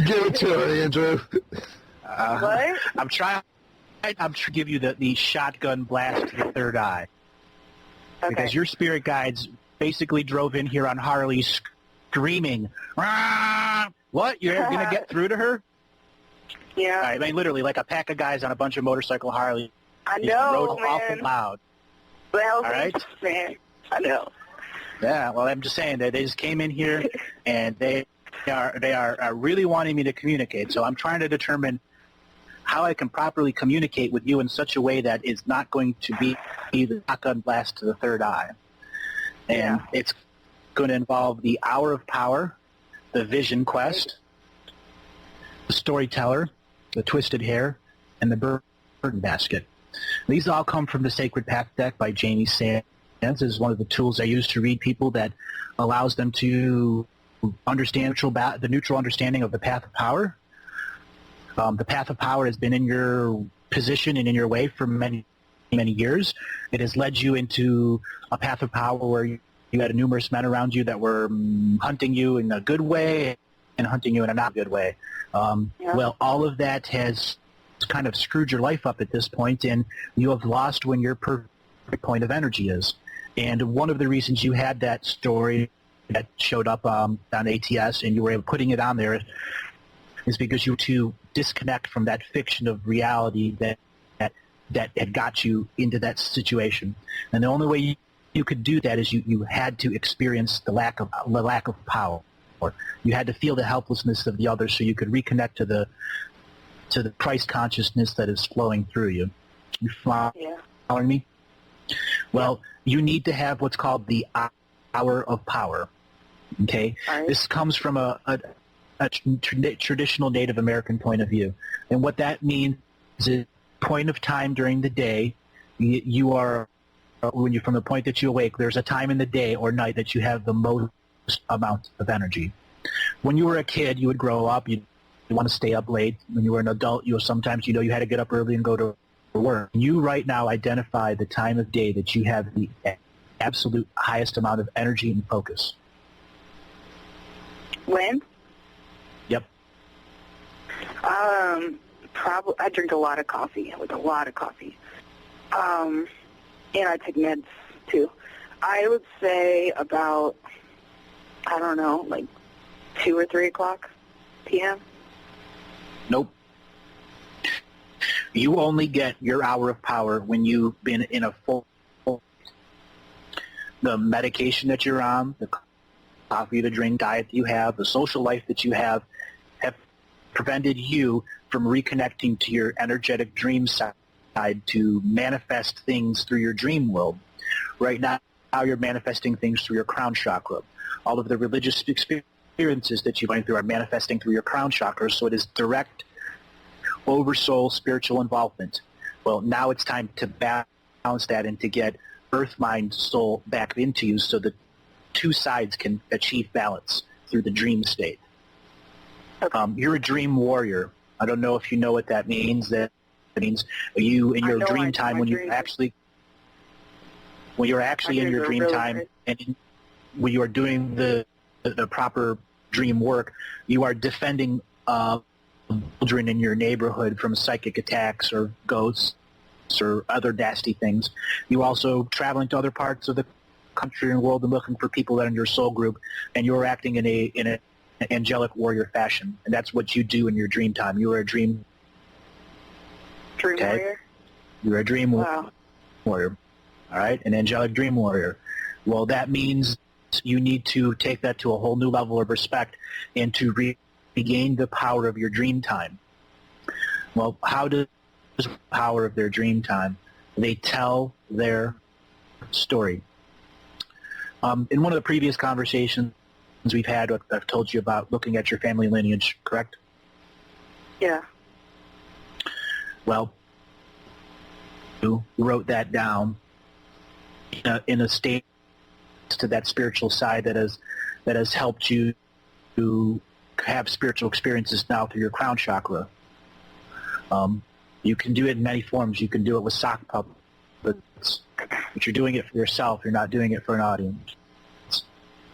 [SPEAKER 4] Give it to her, Andrew.
[SPEAKER 6] What?
[SPEAKER 3] I'm trying to give you the shotgun blast to the third eye.
[SPEAKER 6] Okay.
[SPEAKER 3] Because your spirit guides basically drove in here on Harley screaming, "Rah!" What? You're going to get through to her?
[SPEAKER 6] Yeah.
[SPEAKER 3] I mean, literally, like a pack of guys on a bunch of motorcycle Harley.
[SPEAKER 6] I
[SPEAKER 3] Just
[SPEAKER 6] know,
[SPEAKER 3] rode
[SPEAKER 6] man.
[SPEAKER 3] awful loud.
[SPEAKER 6] Well,
[SPEAKER 3] All right.
[SPEAKER 6] man. I know.
[SPEAKER 3] Yeah, well, I'm just saying that they just came in here, and they are really wanting me to communicate. So I'm trying to determine how I can properly communicate with you in such a way that is not going to be the shotgun blast to the third eye. And it's going to involve the Hour of Power, the Vision Quest, the Storyteller, the Twisted Hair, and the Burden Basket. These all come from the Sacred Path deck by Jamie Sands. This is one of the tools I use to read people that allows them to understand the neutral understanding of the Path of Power. The Path of Power has been in your position and in your way for many, many years. It has led you into a Path of Power where you had numerous men around you that were hunting you in a good way and hunting you in a not good way. Well, all of that has kind of screwed your life up at this point, and you have lost when your perfect point of energy is. And one of the reasons you had that story that showed up on ATS and you were able putting it on there is because you were to disconnect from that fiction of reality that had got you into that situation. And the only way you could do that is you had to experience the lack of power. You had to feel the helplessness of the other so you could reconnect to the Christ consciousness that is flowing through you. You following me? Well, you need to have what's called the Hour of Power. Okay?
[SPEAKER 6] Right.
[SPEAKER 3] This comes from a traditional Native American point of view. And what that means is a point of time during the day, you are, when you're from the point that you awake, there's a time in the day or night that you have the most
[SPEAKER 7] amount of energy. When you were a kid, you would grow up, you want to stay up late. When you were an adult, sometimes you had to get up early and go to work. You right now identify the time of day that you have the absolute highest amount of energy and focus.
[SPEAKER 6] When?
[SPEAKER 7] Yep.
[SPEAKER 6] Probably I drink a lot of coffee, and I take meds too. I would say about, I don't know, like 2 or 3 o'clock p.m.
[SPEAKER 7] Nope. You only get your hour of power when you've been in a full. The medication that you're on, the coffee to drink diet that you have, the social life that you have prevented you from reconnecting to your energetic dream side to manifest things through your dream world. Right now you're manifesting things through your crown chakra. All of the religious experiences that you're going through are manifesting through your crown chakra, so it is direct oversoul spiritual involvement. Well, now it's time to balance that and to get earth, mind, soul back into you so the two sides can achieve balance through the dream state.
[SPEAKER 6] Okay.
[SPEAKER 7] You're a dream warrior. I don't know if you know what that means. That means you in your dream time when you're actually in your dream time and when you are doing the proper dream work, you are defending children in your neighborhood from psychic attacks or ghosts or other nasty things. You also traveling to other parts of the country and world and looking for people that are in your soul group, and you're acting in an angelic warrior fashion, and that's what you do in your dream time. You are a dream
[SPEAKER 6] warrior.
[SPEAKER 7] You're a dream warrior. All right, an angelic dream warrior. Well, that means you need to take that to a whole new level of respect and to regain the power of your dream time. Well, how does the power of their dream time? They tell their story. In one of the previous conversations we've had, I've told you about looking at your family lineage, correct?
[SPEAKER 6] Yeah.
[SPEAKER 7] Well, you wrote that down in a state to that spiritual side that has helped you to have spiritual experiences now through your crown chakra. You can do it in many forms. You can do it with sock puppets, but you're doing it for yourself. You're not doing it for an audience.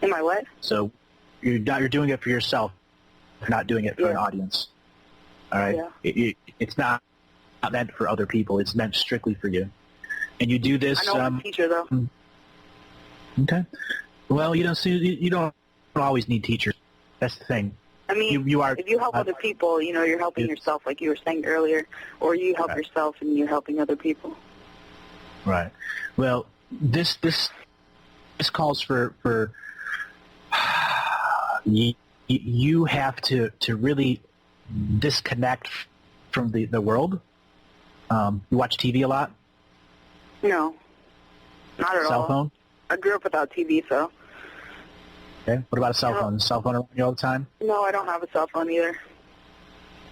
[SPEAKER 6] Am I what?
[SPEAKER 7] So you're doing it for yourself. You're not doing it for an audience. All right?
[SPEAKER 6] Yeah.
[SPEAKER 7] It's not meant for other people. It's meant strictly for you. And you do this.
[SPEAKER 6] I know I'm a teacher, though.
[SPEAKER 7] Okay. Well, you don't always need teachers. That's the thing.
[SPEAKER 6] I mean,
[SPEAKER 7] you are,
[SPEAKER 6] if you help other people, you're helping yourself, like you were saying earlier, or you help yourself and you're helping other people.
[SPEAKER 7] Right. Well, this calls for you have to really disconnect from the world. You watch TV a lot?
[SPEAKER 6] No, not at all.
[SPEAKER 7] Cell phone?
[SPEAKER 6] I grew up without TV, so.
[SPEAKER 7] Okay. What about a cell phone? Is a cell phone around you all the time?
[SPEAKER 6] No, I don't have a cell phone either.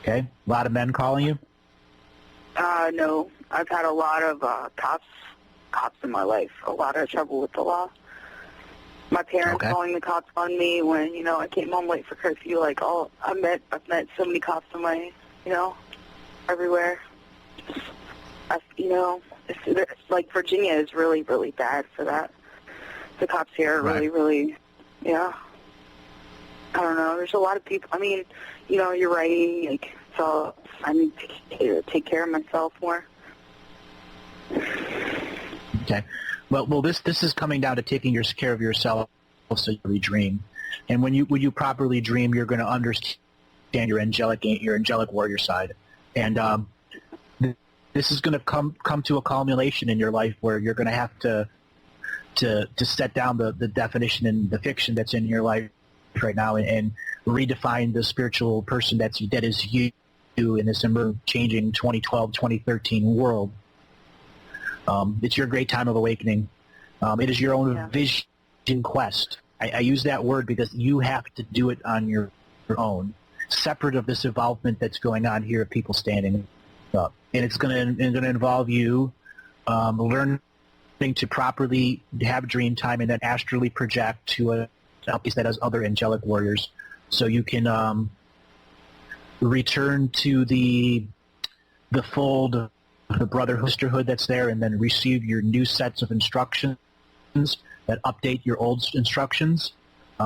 [SPEAKER 7] Okay. A lot of men calling you?
[SPEAKER 6] No. I've had a lot of cops in my life, a lot of trouble with the law. My parents calling the cops on me when, I came home late for curfew. Like, I've met so many cops in my, everywhere. It's like Virginia is really, really bad for that. The cops here are really, really, I don't know. There's a lot of people. I mean, you're right. Like, so I need to take care of myself more.
[SPEAKER 7] Okay. Well, this is coming down to taking care of yourself so you really dream. And when you properly dream, you're going to understand your angelic warrior side. And this is going to come to a culmination in your life where you're going to have to set down the definition and the fiction that's in your life right now and redefine the spiritual person that is you in this changing 2012, 2013 world. It's your great time of awakening. It is your own vision quest. I use that word because you have to do it on your own, separate of this involvement that's going on here of people standing up. And it's going to involve you learning to properly have dream time and then astrally project to outpiece that has other angelic warriors, so you can return to the fold of the brotherhood, sisterhood that's there, and then receive your new sets of instructions that update your old instructions,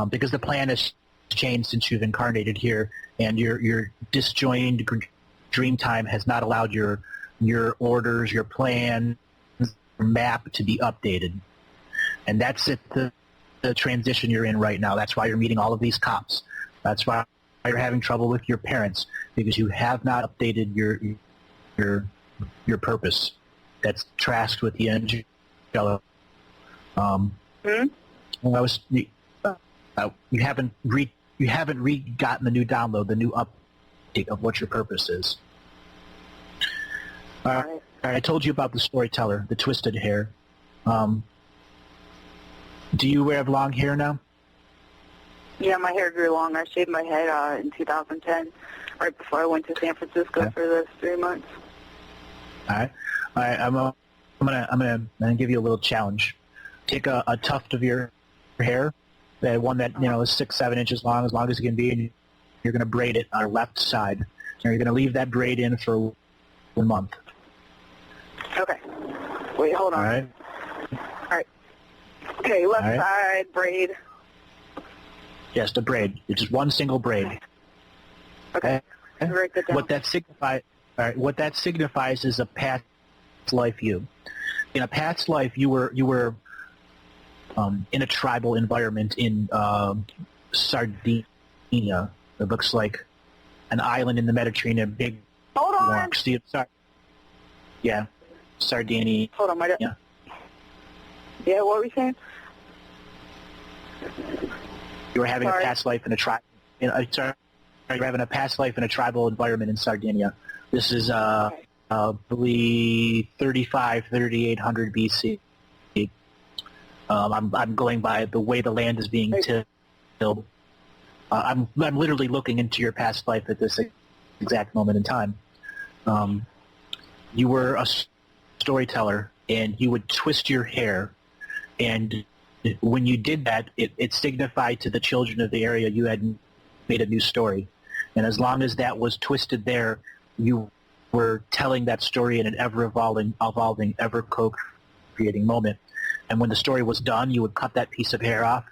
[SPEAKER 7] because the plan has changed since you've incarnated here, and your disjoined dream time has not allowed your orders, your plan, your map to be updated. And that's it, the transition you're in right now. That's why you're meeting all of these cops. That's why you're having trouble with your parents, because you have not updated your purpose. That's tasked with the angelic. You haven't gotten the new download, the new update of what your purpose is. All right. I told you about the storyteller, the twisted hair. Do you have long hair now?
[SPEAKER 6] Yeah, my hair grew long. I shaved my head in 2010, right before I went to San Francisco for those 3 months.
[SPEAKER 7] All right. I'm gonna give you a little challenge. Take a tuft of your hair, that one that is 6-7 inches long, as it can be, and you're gonna braid it on your left side. And you're gonna leave that braid in for 1 month.
[SPEAKER 6] Okay. Wait, hold on.
[SPEAKER 7] All right.
[SPEAKER 6] All right. Okay, left side braid.
[SPEAKER 7] Yes, the braid. It's just one single braid.
[SPEAKER 6] Okay. Write that down.
[SPEAKER 7] What that signifies is a past life you. In a past life, you were in a tribal environment in Sardinia. It looks like an island in the Mediterranean. Big.
[SPEAKER 6] Hold on.
[SPEAKER 7] Yeah, Sardinia.
[SPEAKER 6] Hold on,
[SPEAKER 7] Yeah.
[SPEAKER 6] Yeah, what were we saying?
[SPEAKER 7] You were having a past life in a tribe. You were having a past life in a tribal environment in Sardinia. This is, I believe, 3,800 BC. I'm going by the way the land is being tilled. I'm literally looking into your past life at this exact moment in time. You were a storyteller, and you would twist your hair, and when you did that, it signified to the children of the area you had made a new story. And as long as that was twisted there, you were telling that story in an ever-evolving, ever co-creating moment. And when the story was done, you would cut that piece of hair off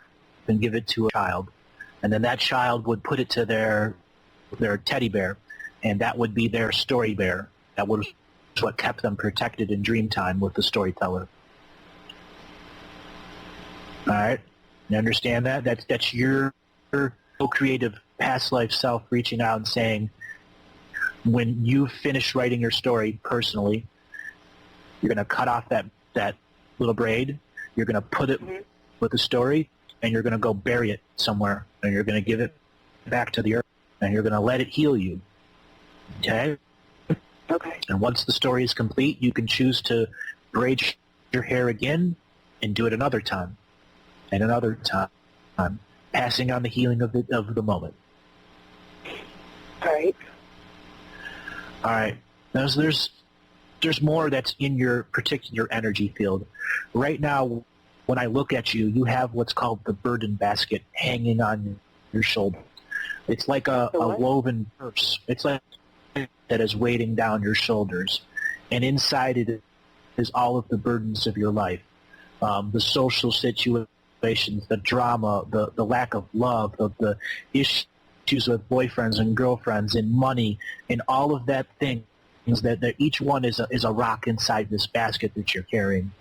[SPEAKER 7] and give it to a child. And then that child would put it to their teddy bear, and that would be their story bear. That was what kept them protected in dream time with the storyteller. All right, you understand that? That's your co-creative past life self reaching out and saying, when you finish writing your story personally, you're going to cut off that little braid, you're going to put it with the story, and you're going to go bury it somewhere, and you're going to give it back to the earth, and you're going to let it heal you. Okay?
[SPEAKER 6] Okay.
[SPEAKER 7] And once the story is complete, you can choose to braid your hair again and do it another time. And another time, passing on the healing of the moment.
[SPEAKER 6] All right.
[SPEAKER 7] All right. Now, there's more that's in your particular energy field. Right now, when I look at you, you have what's called the burden basket hanging on your shoulder. It's like a woven purse. It's like that is weighting down your shoulders, and inside it is all of the burdens of your life, the social situation, the drama, the lack of love, the issues with boyfriends and girlfriends, and money, and all of that things that each one is a rock inside this basket that you're carrying.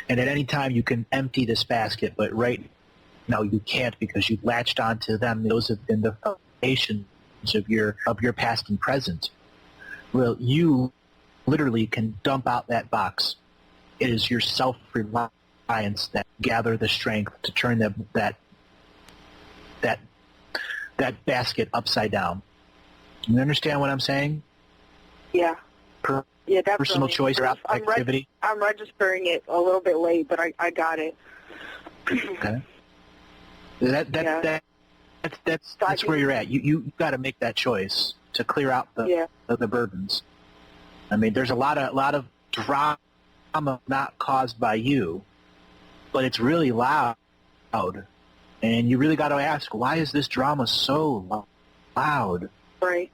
[SPEAKER 7] And at any time you can empty this basket, but right now you can't because you've latched onto them. Those have been the foundations of your past and present. Well, you literally can dump out that box. It is your self-reliance that gather the strength to turn that basket upside down. You understand what I'm saying?
[SPEAKER 6] Yeah. Yeah, definitely.
[SPEAKER 7] Personal choice or activity.
[SPEAKER 6] I'm registering it a little bit late, but I got it.
[SPEAKER 7] Okay. That's where you're at. You got to make that choice to clear out the burdens. I mean, there's a lot of drama not caused by you, but it's really loud And you really got to ask, why is this drama so loud?
[SPEAKER 6] Right.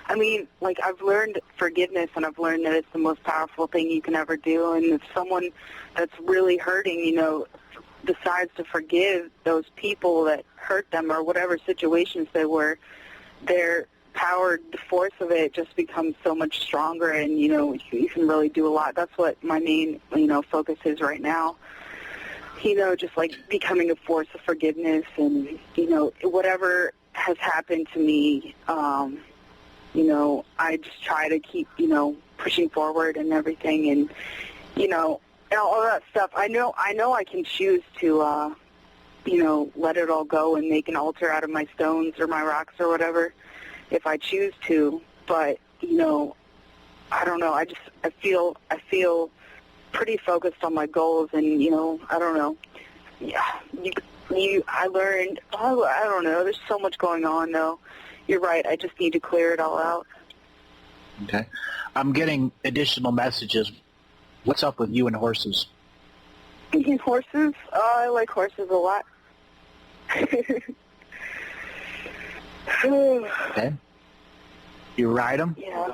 [SPEAKER 6] I mean, like, I've learned forgiveness, and I've learned that it's the most powerful thing you can ever do. And if someone that's really hurting, you know, decides to forgive those people that hurt them or whatever situations they were, their power, the force of it just becomes so much stronger, and, you know, you can really do a lot. That's what my main, you know, focus is right now. You know, just like becoming a force of forgiveness, and, you know, whatever has happened to me, you know, I just try to keep, you know, pushing forward and everything, and, you know, and all that stuff. I know I can choose to, you know, let it all go and make an altar out of my stones or my rocks or whatever if I choose to. But, you know, I don't know. I feel pretty focused on my goals, and, you know, I don't know. Yeah, I learned, I don't know. There's so much going on, though. You're right. I just need to clear it all out.
[SPEAKER 7] Okay. I'm getting additional messages. What's up with you and horses?
[SPEAKER 6] Horses? I like horses a lot.
[SPEAKER 7] Okay. You ride them?
[SPEAKER 6] Yeah.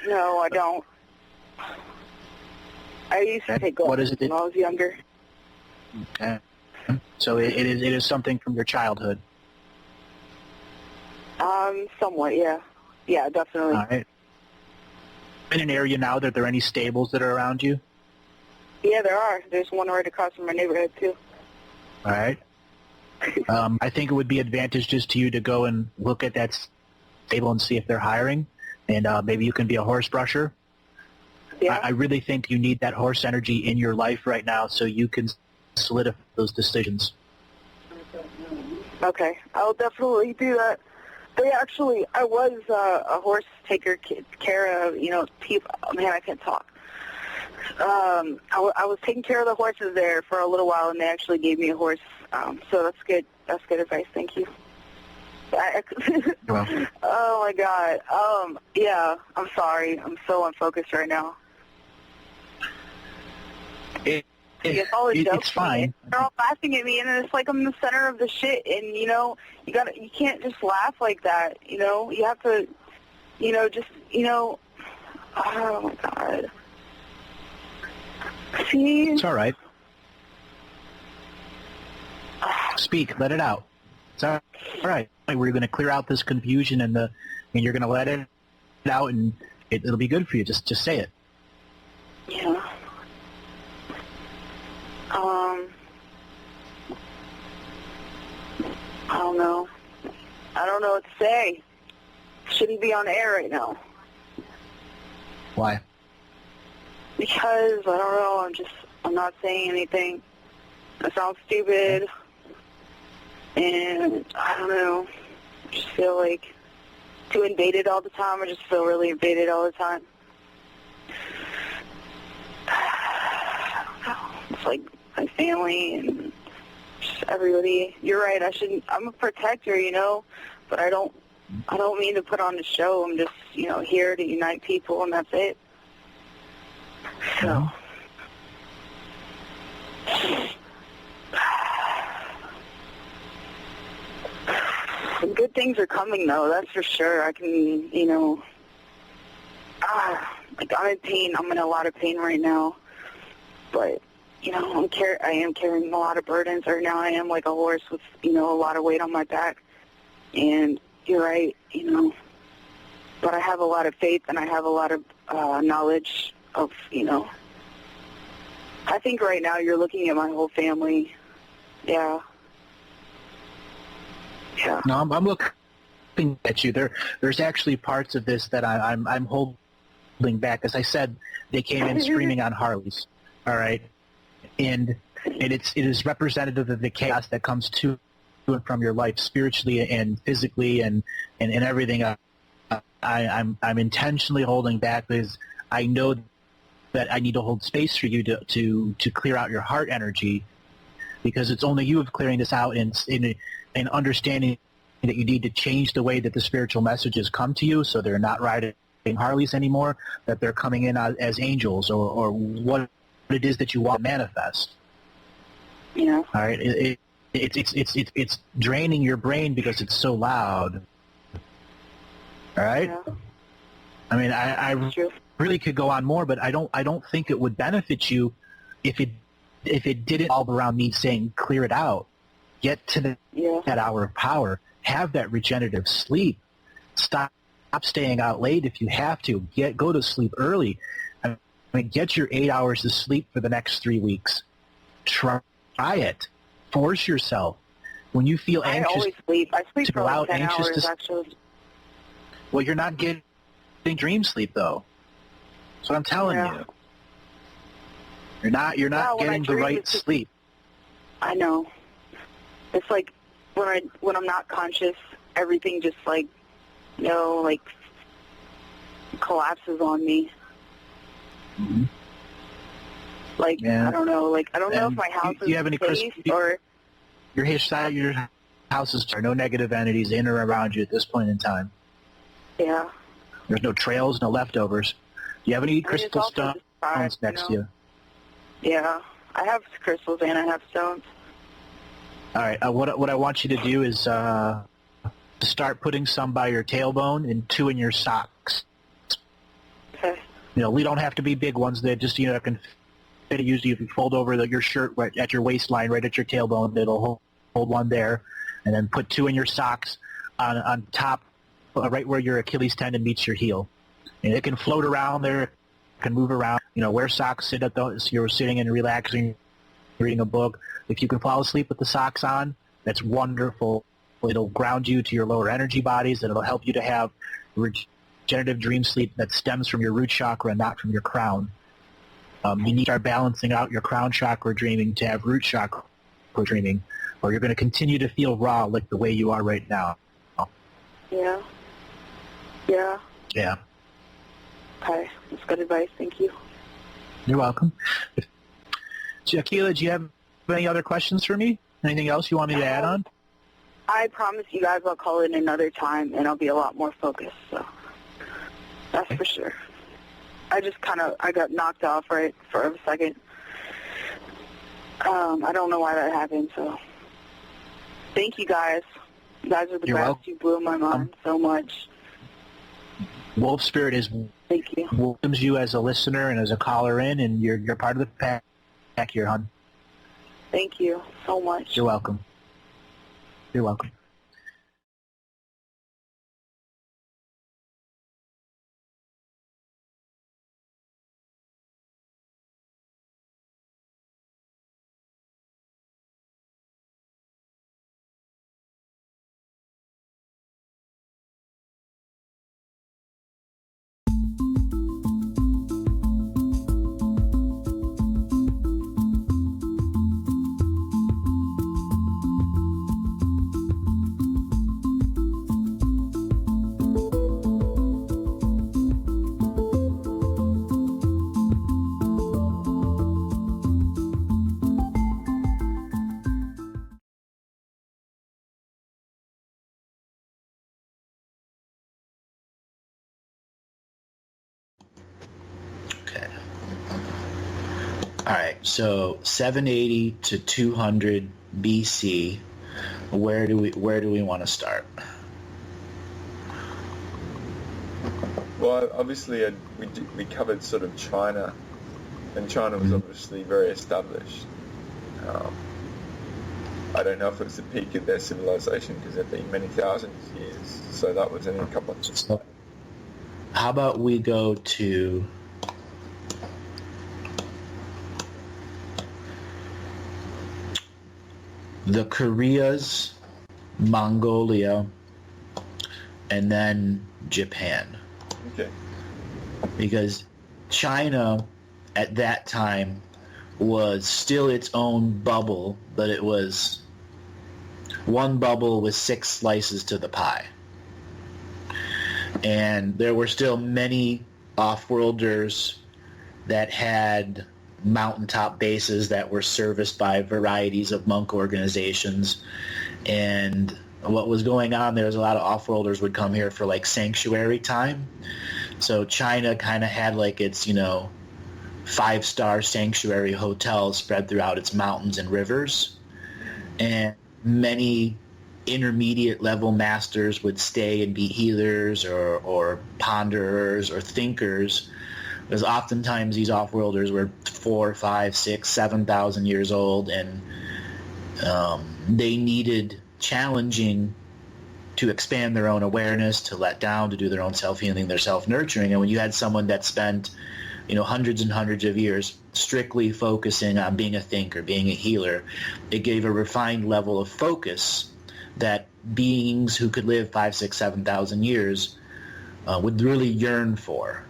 [SPEAKER 6] No, I don't. I used to take
[SPEAKER 7] What is
[SPEAKER 6] lessons
[SPEAKER 7] it
[SPEAKER 6] when I was younger.
[SPEAKER 7] Okay. So it is something from your childhood.
[SPEAKER 6] Somewhat, yeah. Yeah, definitely.
[SPEAKER 7] All right. In an area now, that there are any stables that are around you?
[SPEAKER 6] Yeah, there are. There's one right across from my neighborhood, too.
[SPEAKER 7] All right. I think it would be advantageous to you to go and look at that stable and see if they're hiring, and maybe you can be a horse brusher.
[SPEAKER 6] Yeah.
[SPEAKER 7] I really think you need that horse energy in your life right now so you can solidify those decisions.
[SPEAKER 6] Okay. I'll definitely do that. I was a horse taker care of, you know, people. Oh, man, I can't talk. I was taking care of the horses there for a little while, and they actually gave me a horse. So that's good. That's good advice. Thank you.
[SPEAKER 7] You're welcome.
[SPEAKER 6] Oh, my God. Yeah, I'm sorry. I'm so unfocused right now.
[SPEAKER 7] It's fine.
[SPEAKER 6] They're all laughing at me, and it's like I'm in the center of the shit. And, you know, you can't just laugh like that. You know, you have to, you know, just, you know. Oh my God. See?
[SPEAKER 7] It's all right. Speak. Let it out. It's all right. We're going to clear out this confusion, and you're going to let it out, and it'll be good for you. Just say it.
[SPEAKER 6] Yeah. I don't know. I don't know what to say. Shouldn't be on air right now.
[SPEAKER 7] Why?
[SPEAKER 6] Because, I don't know, I'm not saying anything. I sound stupid. And, I don't know. I just feel like too invaded all the time. I just feel really invaded all the time. I don't know. It's like my family and just everybody. You're right. I'm a protector, you know, but I don't mean to put on a show. I'm just, you know, here to unite people, and that's it. So. Good things are coming, though. That's for sure. I can, you know. Like, I'm in pain. I'm in a lot of pain right now, but. You know, I am carrying a lot of burdens right now. I am like a horse with, you know, a lot of weight on my back. And you're right, you know. But I have a lot of faith, and I have a lot of knowledge of, you know. I think right now you're looking at my whole family. Yeah. Yeah.
[SPEAKER 7] No, I'm looking at you. There's actually parts of this that I'm holding back. As I said, they came in screaming on Harleys. All right. And it is representative of the chaos that comes to and from your life spiritually and physically and everything. I'm intentionally holding back because I know that I need to hold space for you to clear out your heart energy, because it's only you of clearing this out and understanding that you need to change the way that the spiritual messages come to you, so they're not riding Harleys anymore, that they're coming in as angels or what it is that you want to manifest.
[SPEAKER 6] Yeah.
[SPEAKER 7] All right. it's draining your brain because it's so loud. All right.
[SPEAKER 6] Yeah.
[SPEAKER 7] I mean, I
[SPEAKER 6] True.
[SPEAKER 7] really could go on more, but I don't think it would benefit you if it didn't all around me saying clear it out, get to that hour of power, have that regenerative sleep, stop staying out late if you have to, go to sleep early. I mean, get your 8 hours of sleep for the next 3 weeks. Try it. Force yourself. When you feel anxious,
[SPEAKER 6] I always sleep. I sleep
[SPEAKER 7] to
[SPEAKER 6] for
[SPEAKER 7] go
[SPEAKER 6] like
[SPEAKER 7] out,
[SPEAKER 6] 10
[SPEAKER 7] anxious
[SPEAKER 6] hours,
[SPEAKER 7] to
[SPEAKER 6] actually.
[SPEAKER 7] well, you're not getting dream sleep though. That's what I'm telling you. You're not getting the right sleep.
[SPEAKER 6] I know. It's like when I'm not conscious, everything just like collapses on me.
[SPEAKER 7] Mm-hmm.
[SPEAKER 6] Like I don't know. Like I don't know if my house is
[SPEAKER 7] you have any
[SPEAKER 6] safe or
[SPEAKER 7] your houses are no negative entities in or around you at this point in time.
[SPEAKER 6] Yeah.
[SPEAKER 7] There's no trails, no leftovers. Do you have any crystal stones next to you?
[SPEAKER 6] Yeah, I have crystals and I have stones.
[SPEAKER 7] All right. What I want you to do is to start putting some by your tailbone and 2 in your socks.
[SPEAKER 6] Okay.
[SPEAKER 7] We don't have to be big ones. They just can fit. Usually, if you fold over your shirt right at your waistline, right at your tailbone, it'll hold one there, and then put 2 in your socks on top, right where your Achilles tendon meets your heel, and it can float around there. Can move around. Wear socks. Sit at those. You're sitting and relaxing, reading a book. If you can fall asleep with the socks on, that's wonderful. It'll ground you to your lower energy bodies, and it'll help you to have regenerative dream sleep that stems from your root chakra and not from your crown. You need to start balancing out your crown chakra dreaming to have root chakra dreaming, or you're going to continue to feel raw like the way you are right now.
[SPEAKER 6] Yeah. Yeah.
[SPEAKER 7] Yeah.
[SPEAKER 6] Okay, that's good advice. Thank you.
[SPEAKER 7] You're welcome. Akela, do you have any other questions for me? Anything else you want me to add on?
[SPEAKER 6] I promise you guys I'll call in another time, and I'll be a lot more focused, so that's for sure. I just I got knocked off right for a second. I don't know why that happened, so thank you guys. You guys are the
[SPEAKER 7] You're
[SPEAKER 6] best.
[SPEAKER 7] welcome.
[SPEAKER 6] You blew my mind so much.
[SPEAKER 7] Wolf Spirit
[SPEAKER 6] Thank you.
[SPEAKER 7] welcomes you as a listener and as a caller in, and you're part of the pack here, hon.
[SPEAKER 6] Thank you so much.
[SPEAKER 7] You're welcome. You're welcome.
[SPEAKER 2] Okay. All right. So 780 to 200 BC. Where do we want to start?
[SPEAKER 8] Well, obviously we covered sort of China, and China was obviously very established. I don't know if it was the peak of their civilization because they've been many thousands of years. So that was only a couple of years.
[SPEAKER 2] How about we go to the Koreas, Mongolia, and then Japan.
[SPEAKER 8] Okay.
[SPEAKER 2] Because China at that time was still its own bubble, but it was one bubble with 6 slices to the pie. And there were still many off-worlders that had mountaintop bases that were serviced by varieties of monk organizations. And what was going on there is a lot of off-worlders would come here for like sanctuary time. So China kind of had like its, 5-star sanctuary hotels spread throughout its mountains and rivers. And
[SPEAKER 7] many intermediate level masters would stay and be healers or ponderers or thinkers, because oftentimes these off-worlders were 4, 5, 6, 7,000 years old, and they needed challenging to expand their own awareness, to let down, to do their own self-healing, their self-nurturing. And when you had someone that spent, hundreds and hundreds of years strictly focusing on being a thinker, being a healer, it gave a refined level of focus that beings who could live 5, 6, 7,000 years would really yearn for.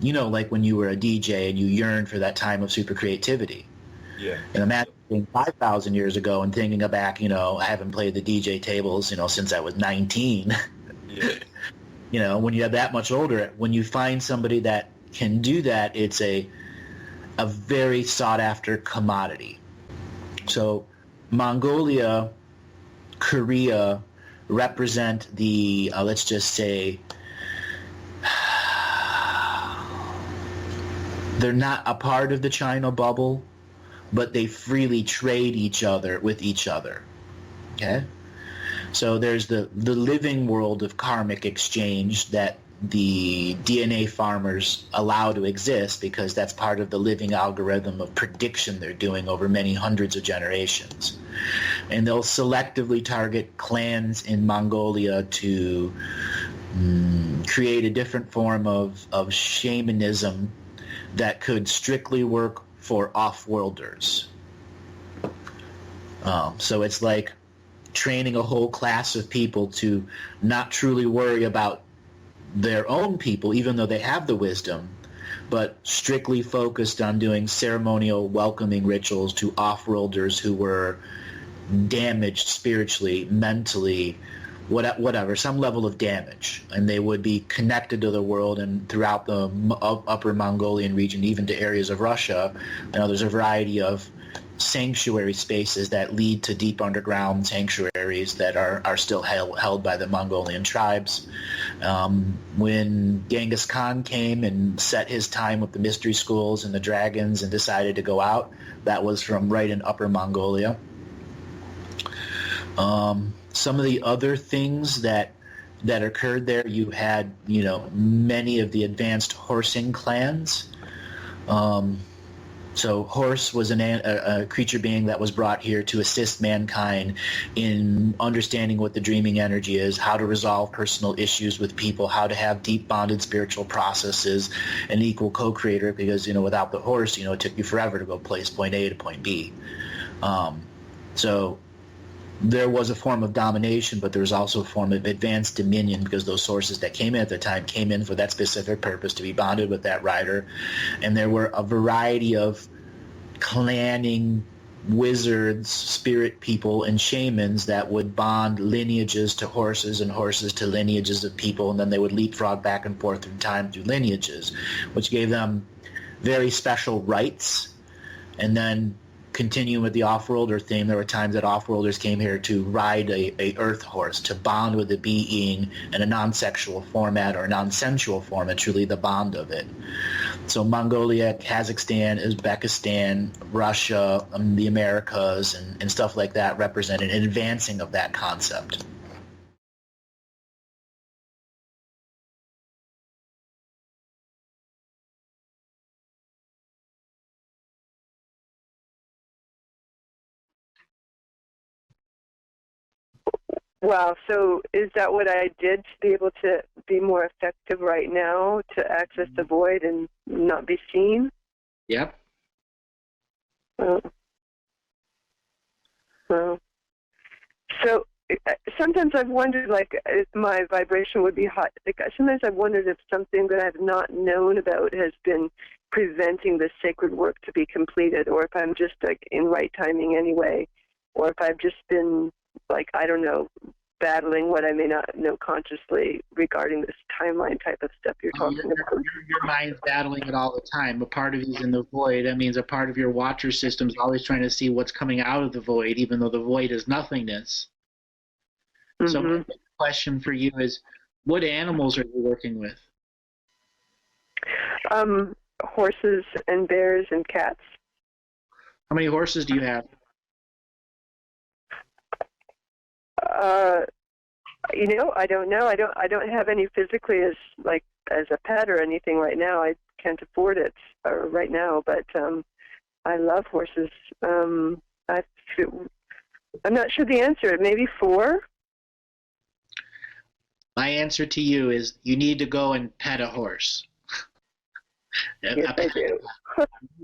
[SPEAKER 7] Like when you were a DJ and you yearned for that time of super creativity.
[SPEAKER 8] Yeah.
[SPEAKER 7] And imagine being 5,000 years ago and thinking back, I haven't played the DJ tables, since I was 19.
[SPEAKER 8] Yeah.
[SPEAKER 7] When you're that much older, when you find somebody that can do that, it's a very sought-after commodity. So Mongolia, Korea represent the, let's just say, they're not a part of the China bubble, but they freely trade with each other. Okay? So there's the living world of karmic exchange that the DNA farmers allow to exist, because that's part of the living algorithm of prediction they're doing over many hundreds of generations. And they'll selectively target clans in Mongolia to create a different form of shamanism that could strictly work for off-worlders. So it's like training a whole class of people to not truly worry about their own people, even though they have the wisdom, but strictly focused on doing ceremonial welcoming rituals to off-worlders who were damaged spiritually, mentally, whatever, some level of damage. And they would be connected to the world and throughout the upper Mongolian region, even to areas of Russia. There's a variety of sanctuary spaces that lead to deep underground sanctuaries that are still held by the Mongolian tribes. When Genghis Khan came and set his time with the mystery schools and the dragons and decided to go out, that was from right in Upper Mongolia. Some of the other things that occurred there, you had, many of the advanced horsing clans. So horse was a creature being that was brought here to assist mankind in understanding what the dreaming energy is, how to resolve personal issues with people, how to have deep bonded spiritual processes, an equal co-creator, because, without the horse, it took you forever to go place point A to point B. So there was a form of domination, but there was also a form of advanced dominion, because those sources that came in at the time came in for that specific purpose, to be bonded with that rider. And there were a variety of clanning wizards, spirit people, and shamans that would bond lineages to horses and horses to lineages of people, and then they would leapfrog back and forth through time through lineages, which gave them very special rights. And then continuing with the off-worlder theme, there were times that off-worlders came here to ride a earth horse, to bond with a being in a non-sexual format or a non-sensual format, truly the bond of it. So Mongolia, Kazakhstan, Uzbekistan, Russia, the Americas, and stuff like that represented an advancing of that concept.
[SPEAKER 9] Wow, so is that what I did to be able to be more effective right now, to access the void and not be seen?
[SPEAKER 7] Yep.
[SPEAKER 9] Well, so sometimes I've wondered, like, if my vibration would be hot. Like, sometimes I've wondered if something that I've not known about has been preventing the sacred work to be completed, or if I'm just, like, in right timing anyway, or if I've just been, like, I don't know, battling what I may not know consciously regarding this timeline type of stuff you're talking about.
[SPEAKER 7] Your mind's battling it all the time. A part of you's in the void. That means a part of your watcher system is always trying to see what's coming out of the void, even though the void is nothingness. Mm-hmm. So my question for you is, what animals are you working with?
[SPEAKER 9] Horses and bears and cats.
[SPEAKER 7] How many horses do you have?
[SPEAKER 9] I don't know. I don't have any physically as a pet or anything right now. I can't afford it right now, but I love horses. I'm not sure the answer. Maybe 4.
[SPEAKER 7] My answer to you is you need to go and pet a horse.
[SPEAKER 9] Yes, I do.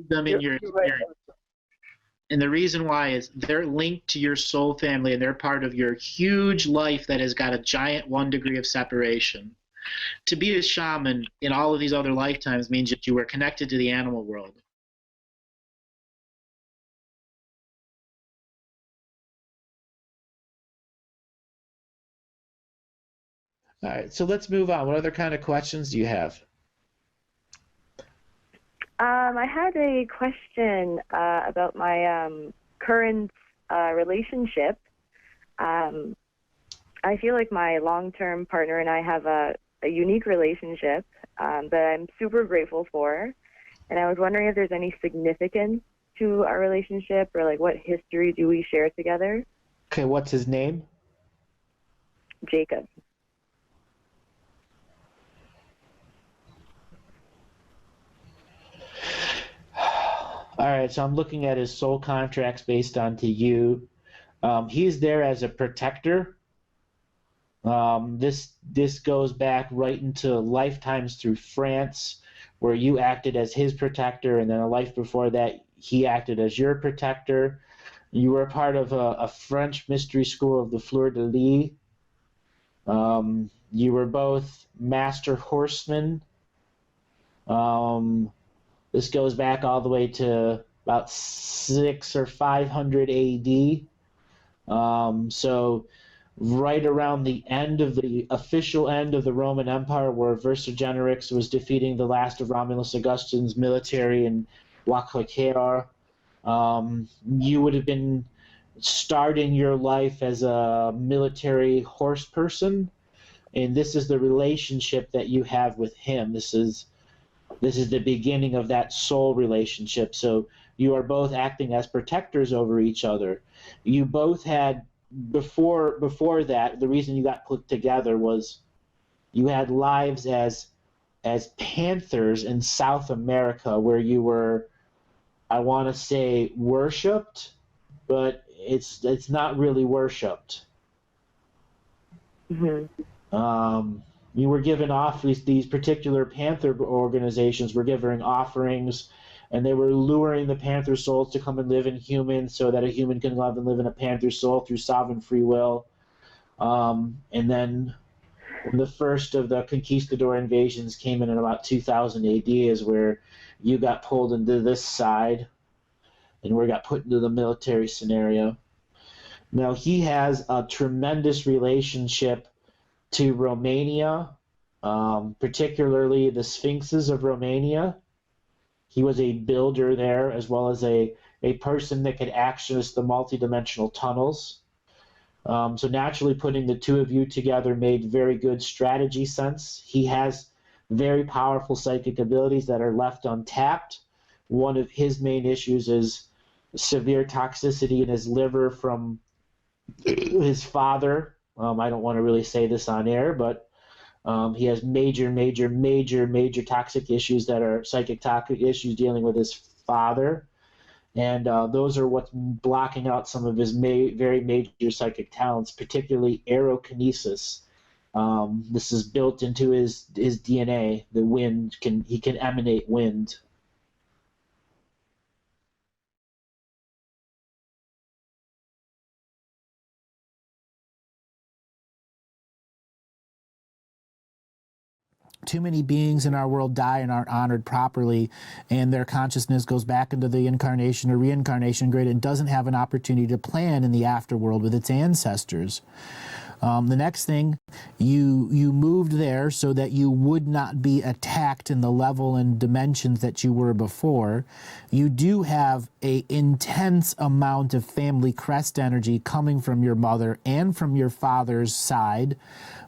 [SPEAKER 7] Them in your experience. And the reason why is they're linked to your soul family, and they're part of your huge life that has got a giant 1 degree of separation. To be a shaman in all of these other lifetimes means that you were connected to the animal world.
[SPEAKER 10] All right, so let's move on. What other kind of questions do you have?
[SPEAKER 11] I had a question about my current relationship. I feel like my long-term partner and I have a unique relationship that I'm super grateful for. And I was wondering if there's any significance to our relationship, or like what history do we share together?
[SPEAKER 10] Okay, what's his name?
[SPEAKER 11] Jacob.
[SPEAKER 10] All right, so I'm looking at his soul contracts based onto you. He's there as a protector. This goes back right into lifetimes through France, where you acted as his protector, and then a life before that, he acted as your protector. You were a part of a French mystery school of the Fleur de Lis. You were both master horsemen. This goes back all the way to about 600 or 500 AD. So right around the end of the official end of the Roman Empire, where Vercingetorix was defeating the last of Romulus Augustine's military in Akela, you would have been starting your life as a military horse person, and this is the relationship that you have with him. This is the beginning of that soul relationship. So you are both acting as protectors over each other. You both had, before that, the reason you got put together was you had lives as panthers in South America, where you were, I want to say, worshipped, but it's not really worshipped.
[SPEAKER 11] Mm-hmm.
[SPEAKER 10] You were given off these particular panther organizations were giving offerings, and they were luring the panther souls to come and live in humans, so that a human can love and live in a panther soul through sovereign free will. And then the first of the conquistador invasions came in about 2000 AD, is where you got pulled into this side, and we got put into the military scenario. Now, he has a tremendous relationship to Romania, particularly the Sphinxes of Romania. He was a builder there, as well as a person that could access the multidimensional tunnels. So naturally, putting the two of you together made very good strategy sense. He has very powerful psychic abilities that are left untapped. One of his main issues is severe toxicity in his liver from his father. I don't want to really say this on air, but he has major toxic issues that are psychic toxic issues dealing with his father. And those are what's blocking out some of his very major psychic talents, particularly aerokinesis. This is built into his DNA. The wind he can emanate wind.
[SPEAKER 2] Too many beings in our world die and aren't honored properly, and their consciousness goes back into the incarnation or reincarnation grid and doesn't have an opportunity to plan in the afterworld with its ancestors. The next thing, you moved there so that you would not be attacked in the level and dimensions that you were before. You do have an intense amount of family crest energy coming from your mother and from your father's side,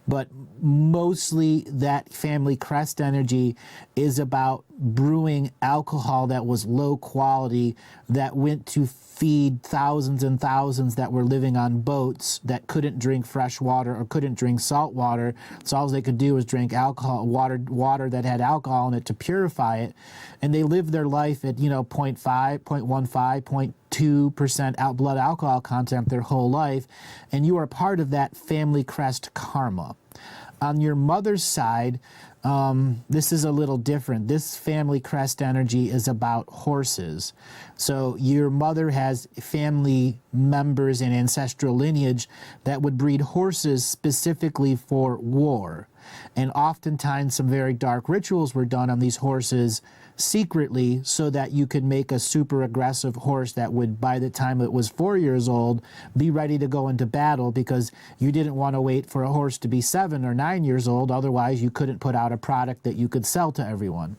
[SPEAKER 2] but mostly that family crest energy is about brewing alcohol that was low quality, that went to feed thousands and thousands that were living on boats that couldn't drink fresh water or couldn't drink salt water. So all they could do was drink water that had alcohol in it to purify it. And they lived their life at, 0.5, 0.15, 0.2% blood alcohol content their whole life. And you are part of that family crest karma. On your mother's side, this is a little different. This family crest energy is about horses. So your mother has family members and ancestral lineage that would breed horses specifically for war. And oftentimes some very dark rituals were done on these horses secretly so that you could make a super aggressive horse that would, by the time it was 4 years old, be ready to go into battle, because you didn't want to wait for a horse to be 7 or 9 years old. Otherwise, you couldn't put out a product that you could sell to everyone.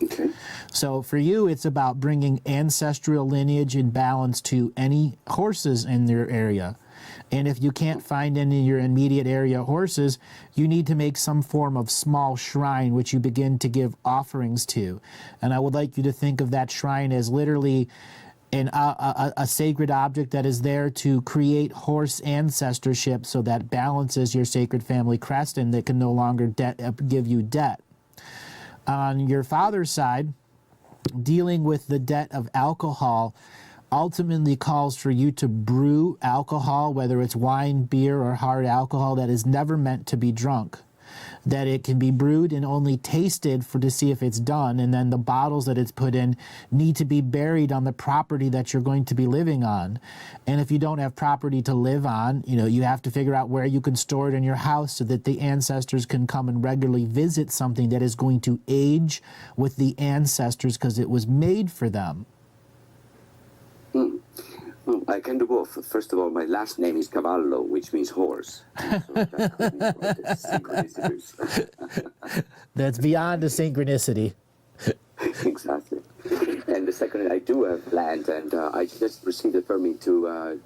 [SPEAKER 12] Okay.
[SPEAKER 2] So for you, it's about bringing ancestral lineage and balance to any horses in your area. And if you can't find any in your immediate area horses, you need to make some form of small shrine which you begin to give offerings to. And I would like you to think of that shrine as literally a sacred object that is there to create horse ancestorship, so that balances your sacred family crest and that can no longer give you debt. On your father's side, dealing with the debt of alcohol ultimately calls for you to brew alcohol, whether it's wine, beer, or hard alcohol, that is never meant to be drunk. That it can be brewed and only tasted to see if it's done, and then the bottles that it's put in need to be buried on the property that you're going to be living on. And if you don't have property to live on, you have to figure out where you can store it in your house so that the ancestors can come and regularly visit something that is going to age with the ancestors, because it was made for them.
[SPEAKER 12] Well, I can do both. First of all, my last name is Cavallo, which means horse. So
[SPEAKER 2] That's beyond a synchronicity.
[SPEAKER 12] Exactly. And the second, I do have land, and I just received a permit to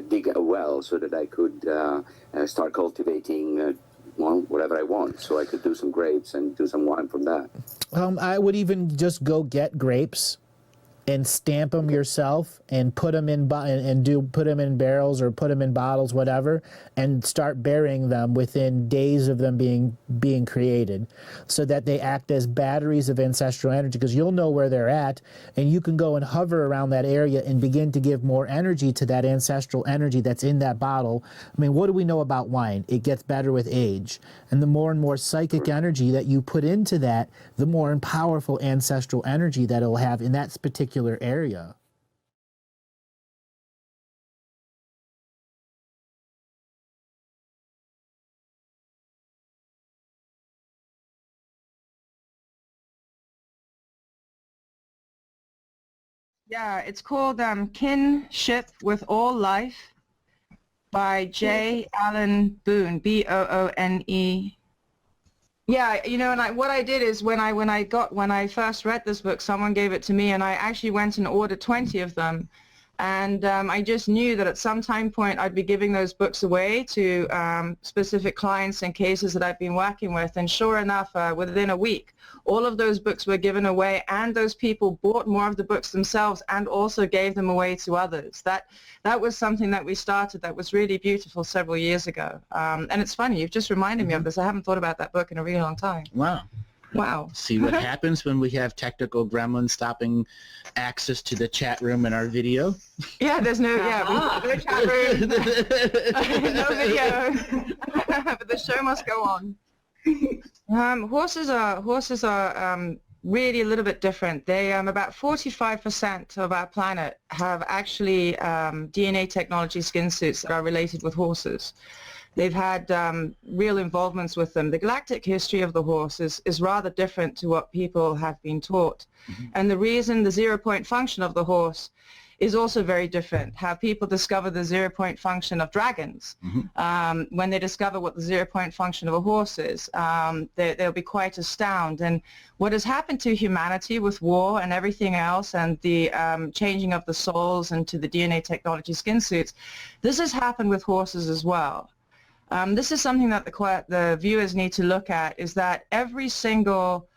[SPEAKER 12] dig a well so that I could start cultivating whatever I want. So I could do some grapes and do some wine from that.
[SPEAKER 2] I would even just go get grapes and stamp them yourself and put them in put them in barrels or put them in bottles, whatever, and start burying them within days of them being created, so that they act as batteries of ancestral energy, because you'll know where they're at, and you can go and hover around that area and begin to give more energy to that ancestral energy that's in that bottle. I mean, what do we know about wine? It gets better with age, and the more and more psychic energy that you put into that, the more powerful ancestral energy that it'll have in that particular area.
[SPEAKER 1] Yeah, it's called Kinship with All Life by J. Allen Boone, Boone. Yeah, and what I did is when I first read this book, someone gave it to me, and I actually went and ordered 20 of them. And I just knew that at some time point I'd be giving those books away to specific clients and cases that I've been working with. And sure enough, within a week, all of those books were given away, and those people bought more of the books themselves and also gave them away to others. That was something that we started that was really beautiful several years ago. And it's funny, you've just reminded me of this. I haven't thought about that book in a really long time. Wow.
[SPEAKER 7] See what happens when we have technical gremlins stopping access to the chat room in our video?
[SPEAKER 1] Yeah, there's no chat room, no video, but the show must go on. Horses are really a little bit different. They about 45% of our planet have actually DNA technology skin suits that are related with horses. They've had real involvements with them. The galactic history of the horse is rather different to what people have been taught. Mm-hmm. And the reason the zero-point function of the horse is also very different. How people discover the zero-point function of dragons. Mm-hmm. When they discover what the zero-point function of a horse is, they'll be quite astounded. And what has happened to humanity with war and everything else, and the changing of the souls into the DNA technology skin suits, this has happened with horses as well. This is something that the viewers need to look at, is that every single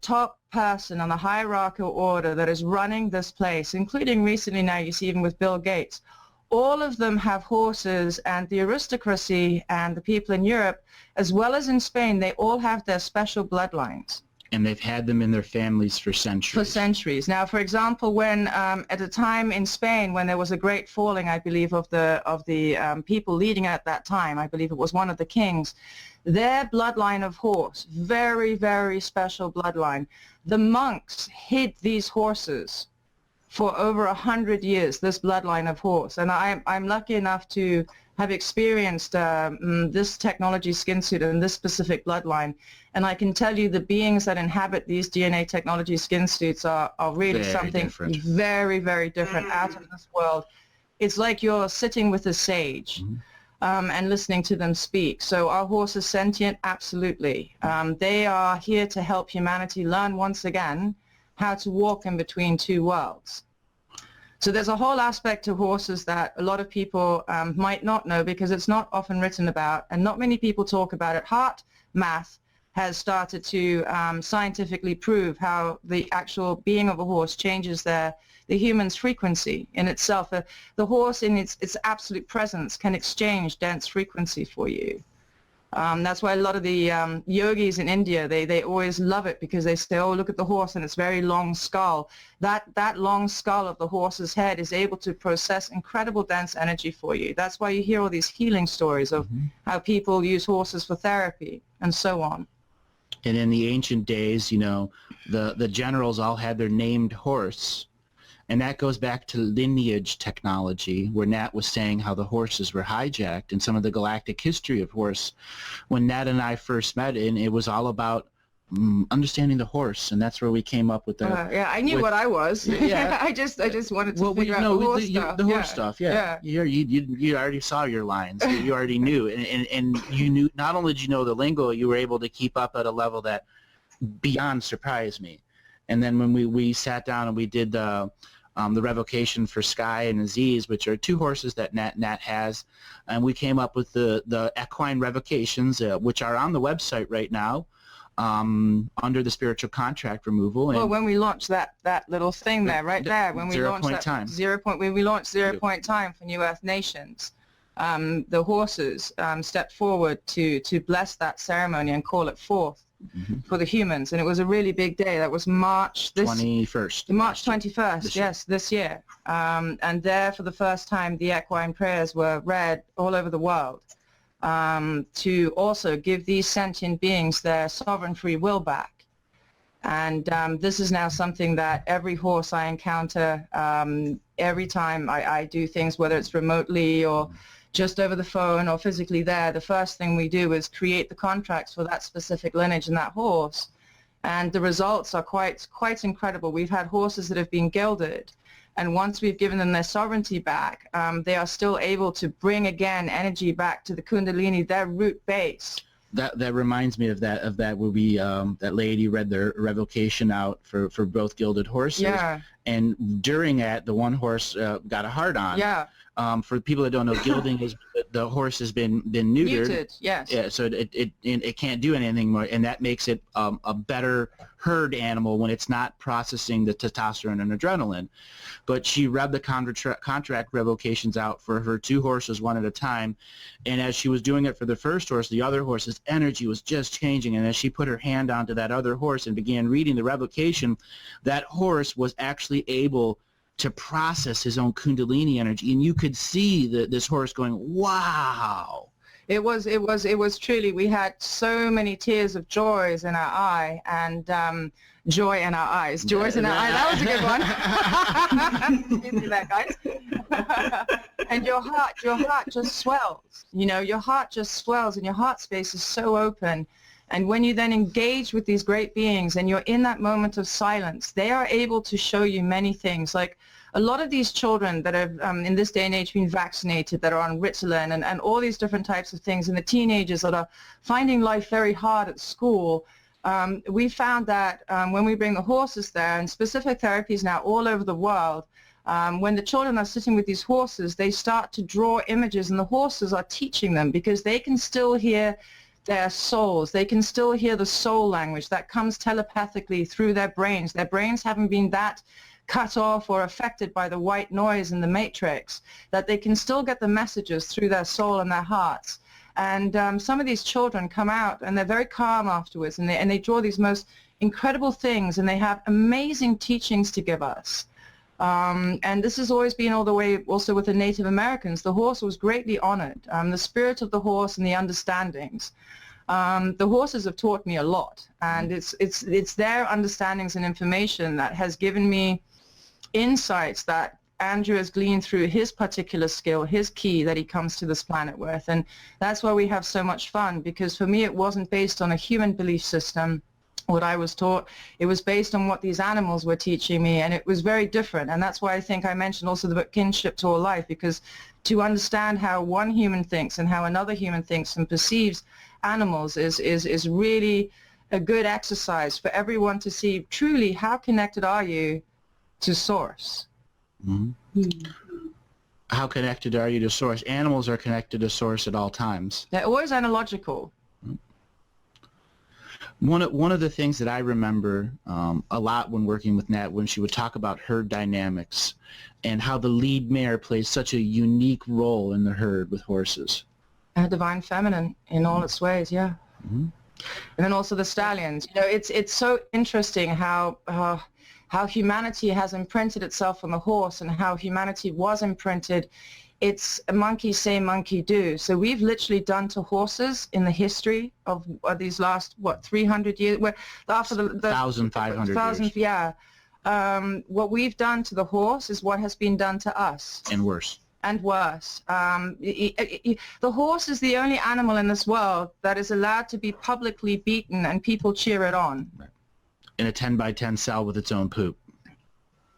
[SPEAKER 1] top person on the hierarchical order that is running this place, including recently now you see even with Bill Gates, all of them have horses, and the aristocracy and the people in Europe, as well as in Spain, they all have their special bloodlines.
[SPEAKER 2] And they've had them in their families for centuries.
[SPEAKER 1] For centuries. Now, for example, when at a time in Spain when there was a great falling, I believe, of the people leading at that time, I believe it was one of the kings, their bloodline of horse, very, very special bloodline. The monks hid these horses for over 100 years, this bloodline of horse. And I'm lucky enough to have experienced this technology skin suit and this specific bloodline. And I can tell you the beings that inhabit these DNA technology skin suits are really
[SPEAKER 2] very
[SPEAKER 1] something
[SPEAKER 2] different.
[SPEAKER 1] Very, very different, out of this world. It's like you're sitting with a sage. And listening to them speak. So our horse is sentient? Absolutely. They are here to help humanity learn once again how to walk in between two worlds. So there's a whole aspect of horses that a lot of people might not know because it's not often written about and not many people talk about it. Heart math has started to scientifically prove how the actual being of a horse changes the human's frequency in itself. The horse in its absolute presence can exchange dense frequency for you. That's why a lot of the yogis in India, they always love it because they say, oh, look at the horse and its very long skull. That long skull of the horse's head is able to process incredible dense energy for you. That's why you hear all these healing stories of how people use horses for therapy and so on.
[SPEAKER 2] And in the ancient days, you know, the generals all had their named horse. And that goes back to lineage technology, where Nat was saying how the horses were hijacked and some of the galactic history of horse. When Nat and I first met, and it was all about understanding the horse, and that's where we came up with the...
[SPEAKER 1] yeah, I knew what I was.
[SPEAKER 2] Yeah.
[SPEAKER 1] I just wanted to figure out the horse stuff.
[SPEAKER 2] The horse stuff, yeah. You already saw your lines. You already knew. And you knew, not only did you know the lingo, you were able to keep up at a level that beyond surprised me. And then when we sat down and we did the revocation for Sky and Aziz, which are two horses that Nat has, and we came up with the equine revocations, which are on the website right now, under the spiritual contract removal. And
[SPEAKER 1] well, when we launched that little thing there, right there, when we launched when we launched 0 Point Time for New Earth Nations, the horses stepped forward to bless that ceremony and call it forth. For the humans, and it was a really big day. That was March 21st. March 21st, yes, this year. And there, for the first time, the equine prayers were read all over the world to also give these sentient beings their sovereign free will back. And this is now something that every horse I encounter, every time I do things, whether it's remotely or just over the phone or physically there, the first thing we do is create the contracts for that specific lineage and that horse. And the results are quite incredible. We've had horses that have been gilded, and once we've given them their sovereignty back, they are still able to bring again energy back to the Kundalini, their root base.
[SPEAKER 2] That reminds me of that where we that lady read their revocation out for both gilded horses.
[SPEAKER 1] Yeah. And
[SPEAKER 2] during that, the one horse got a hard on.
[SPEAKER 1] Yeah.
[SPEAKER 2] For people that don't know, gilding is the horse has been neutered.
[SPEAKER 1] Muted, yes.
[SPEAKER 2] Yeah, so it can't do anything more, and that makes it a better herd animal when it's not processing the testosterone and adrenaline. But she read the contract revocations out for her two horses one at a time, and as she was doing it for the first horse, the other horse's energy was just changing, and as she put her hand onto that other horse and began reading the revocation, that horse was actually able to process his own Kundalini energy, and you could see this horse going, wow.
[SPEAKER 1] It was truly, we had so many tears of joys in our eye, and joy in our eyes. Joys in our eye, that was a good one. Excuse me there, guys. And your heart just swells. You know, your heart just swells, and your heart space is so open. And when you then engage with these great beings and you're in that moment of silence, they are able to show you many things. Like a lot of these children that have in this day and age been vaccinated, that are on Ritalin and all these different types of things, and the teenagers that are finding life very hard at school, we found that when we bring the horses there, and specific therapies now all over the world When the children are sitting with these horses, they start to draw images, and the horses are teaching them because they can still hear their souls. They can still hear the soul language that comes telepathically through their brains. Their brains haven't been that cut off or affected by the white noise in the matrix, that they can still get the messages through their soul and their hearts. And some of these children come out and they're very calm afterwards, and they draw these most incredible things, and they have amazing teachings to give us. And this has always been all the way also with the Native Americans. The horse was greatly honored. The spirit of the horse and the understandings. The horses have taught me a lot, and it's their understandings and information that has given me insights that Andrew has gleaned through his particular skill, his key that he comes to this planet with. And that's why we have so much fun, because for me it wasn't based on a human belief system, what I was taught. It was based on what these animals were teaching me, and it was very different. And that's why I think I mentioned also the book Kinship to All Life, because to understand how one human thinks and how another human thinks and perceives animals is really a good exercise for everyone to see truly how connected are you to source.
[SPEAKER 7] Mm-hmm. How connected are you to source? Animals are connected to source at all times.
[SPEAKER 1] They're always analogical.
[SPEAKER 7] One of the things that I remember a lot when working with Nat, when she would talk about herd dynamics and how the lead mare plays such a unique role in the herd with horses.
[SPEAKER 1] Divine feminine in all its ways, yeah.
[SPEAKER 7] Mm-hmm.
[SPEAKER 1] And then also the stallions. You know, it's so interesting how humanity has imprinted itself on the horse, and how humanity was imprinted. It's a monkey say, monkey do. So we've literally done to horses in the history of these last, 300 years? Where after the
[SPEAKER 7] 1,500 years.
[SPEAKER 1] Yeah. What we've done to the horse is what has been done to us.
[SPEAKER 7] And worse.
[SPEAKER 1] And worse. The horse is the only animal in this world that is allowed to be publicly beaten and people cheer it on.
[SPEAKER 7] Right. In a 10 by 10 cell with its own poop.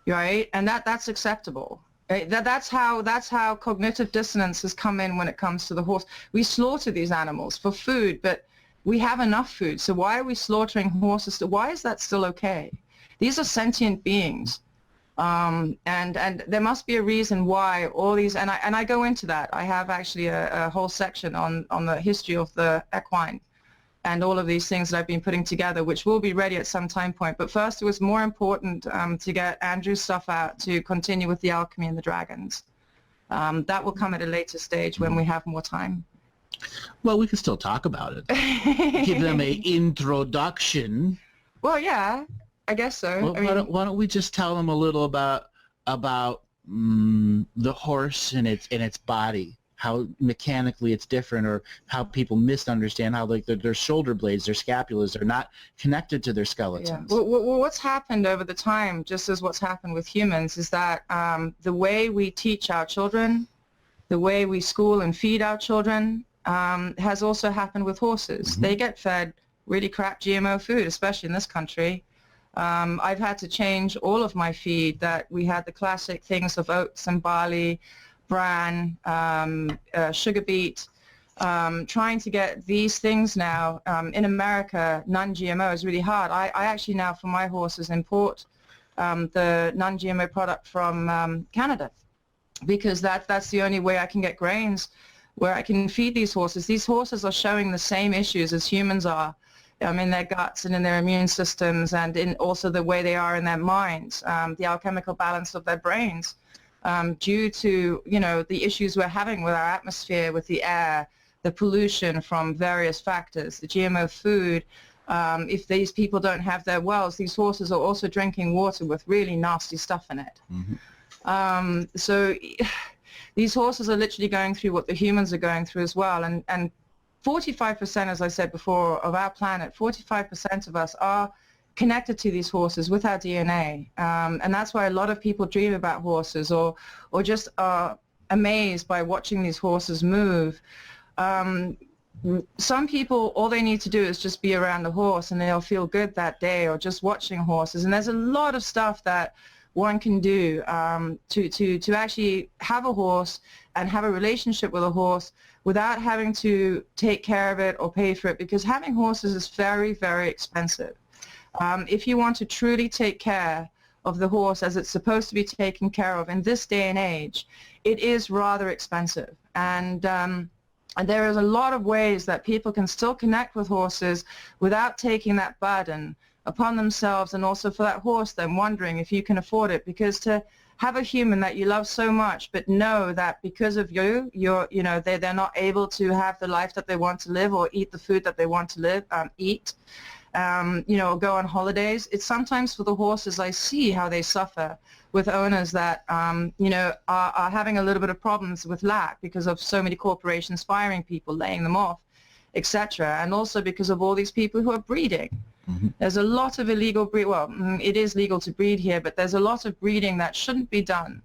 [SPEAKER 1] Right? And that's acceptable. That's how cognitive dissonance has come in when it comes to the horse. We slaughter these animals for food, but we have enough food. So why are we slaughtering horses? Why is that still okay? These are sentient beings. And there must be a reason why all these, and I go into that. I have actually a whole section on the history of the equine and all of these things that I've been putting together, which will be ready at some time point. But first, it was more important to get Andrew's stuff out to continue with the alchemy and the dragons. That will come at a later stage when we have more time.
[SPEAKER 7] Well, we can still talk about it. Give them an introduction.
[SPEAKER 1] Well, yeah, I guess so.
[SPEAKER 7] Well, why don't we just tell them a little about the horse and its body? How mechanically it's different, or how people misunderstand how like their shoulder blades, their scapulas are not connected to their skeletons.
[SPEAKER 1] Yeah. Well, what's happened over the time, just as what's happened with humans, is that the way we teach our children, the way we school and feed our children has also happened with horses. Mm-hmm. They get fed really crap GMO food, especially in this country. I've had to change all of my feed. That we had the classic things of oats and barley, bran, sugar beet, trying to get these things now in America, non-GMO is really hard. I actually now for my horses import the non-GMO product from Canada, because that's the only way I can get grains where I can feed these horses. These horses are showing the same issues as humans are in their guts and in their immune systems, and in also the way they are in their minds, the alchemical balance of their brains. Due to, the issues we're having with our atmosphere, with the air, the pollution from various factors, the GMO food. If these people don't have their wells, these horses are also drinking water with really nasty stuff in it. Mm-hmm. So these horses are literally going through what the humans are going through as well. And 45%, as I said before, of our planet, 45% of us are connected to these horses with our DNA, and that's why a lot of people dream about horses, or just are amazed by watching these horses move. Some people, all they need to do is just be around the horse and they'll feel good that day, or just watching horses. And there's a lot of stuff that one can do to actually have a horse and have a relationship with a horse without having to take care of it or pay for it, because having horses is very, very expensive. If you want to truly take care of the horse as it's supposed to be taken care of in this day and age, it is rather expensive. And there is a lot of ways that people can still connect with horses without taking that burden upon themselves, and also for that horse then wondering if you can afford it. Because to have a human that you love so much, but know that because of you, they're not able to have the life that they want to live, or eat the food that they want to eat, or go on holidays. It's sometimes for the horses, I see how they suffer with owners that, are having a little bit of problems with lack because of so many corporations firing people, laying them off, etc. And also because of all these people who are breeding. Mm-hmm. There's a lot of illegal breed. Well, it is legal to breed here, but there's a lot of breeding that shouldn't be done,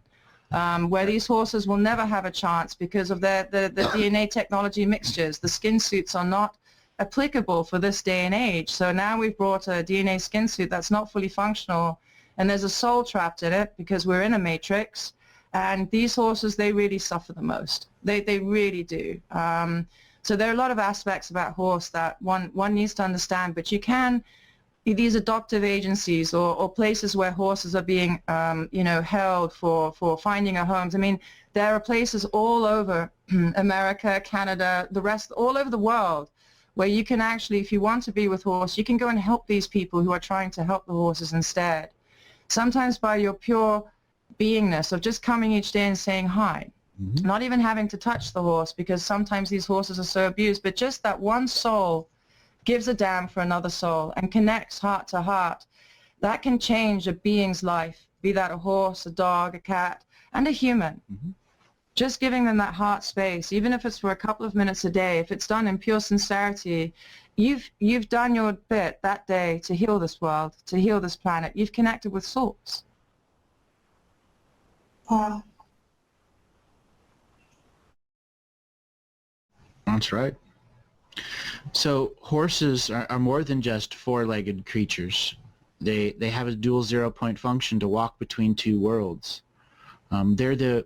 [SPEAKER 1] where these horses will never have a chance because of the DNA technology mixtures. The skin suits are not applicable for this day and age. So now we've brought a DNA skin suit that's not fully functional, and there's a soul trapped in it because we're in a matrix. And these horses, they really suffer the most. They really do. So there are a lot of aspects about horse that one needs to understand, but you can, these adoptive agencies or places where horses are being, held for finding a homes. I mean, there are places all over America, Canada, the rest, all over the world, where you can actually, if you want to be with horse, you can go and help these people who are trying to help the horses instead. Sometimes by your pure beingness of just coming each day and saying hi. Mm-hmm. Not even having to touch the horse, because sometimes these horses are so abused, but just that one soul gives a damn for another soul and connects heart to heart. That can change a being's life, be that a horse, a dog, a cat, and a human. Mm-hmm. Just giving them that heart space, even if it's for a couple of minutes a day, if it's done in pure sincerity, you've done your bit that day to heal this world, to heal this planet. You've connected with souls.
[SPEAKER 7] That's right. So horses are more than just four-legged creatures. They have a dual zero-point function to walk between two worlds. They're the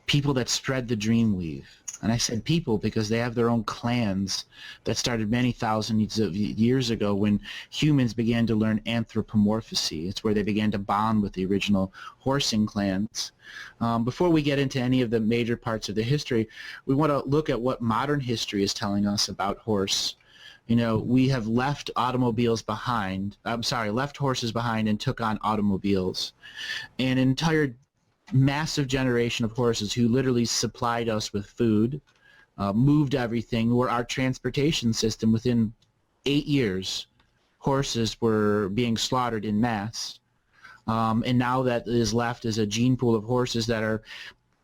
[SPEAKER 7] people that spread the dream weave. And I said people because they have their own clans that started many thousands of years ago when humans began to learn anthropomorphy. It's where they began to bond with the original horsing clans. Before we get into any of the major parts of the history, we want to look at what modern history is telling us about horse. We have left automobiles behind. Left horses behind and took on automobiles. An entire massive generation of horses who literally supplied us with food, moved everything, were our transportation system. Within 8 years, horses were being slaughtered in mass. And now that is left is a gene pool of horses that are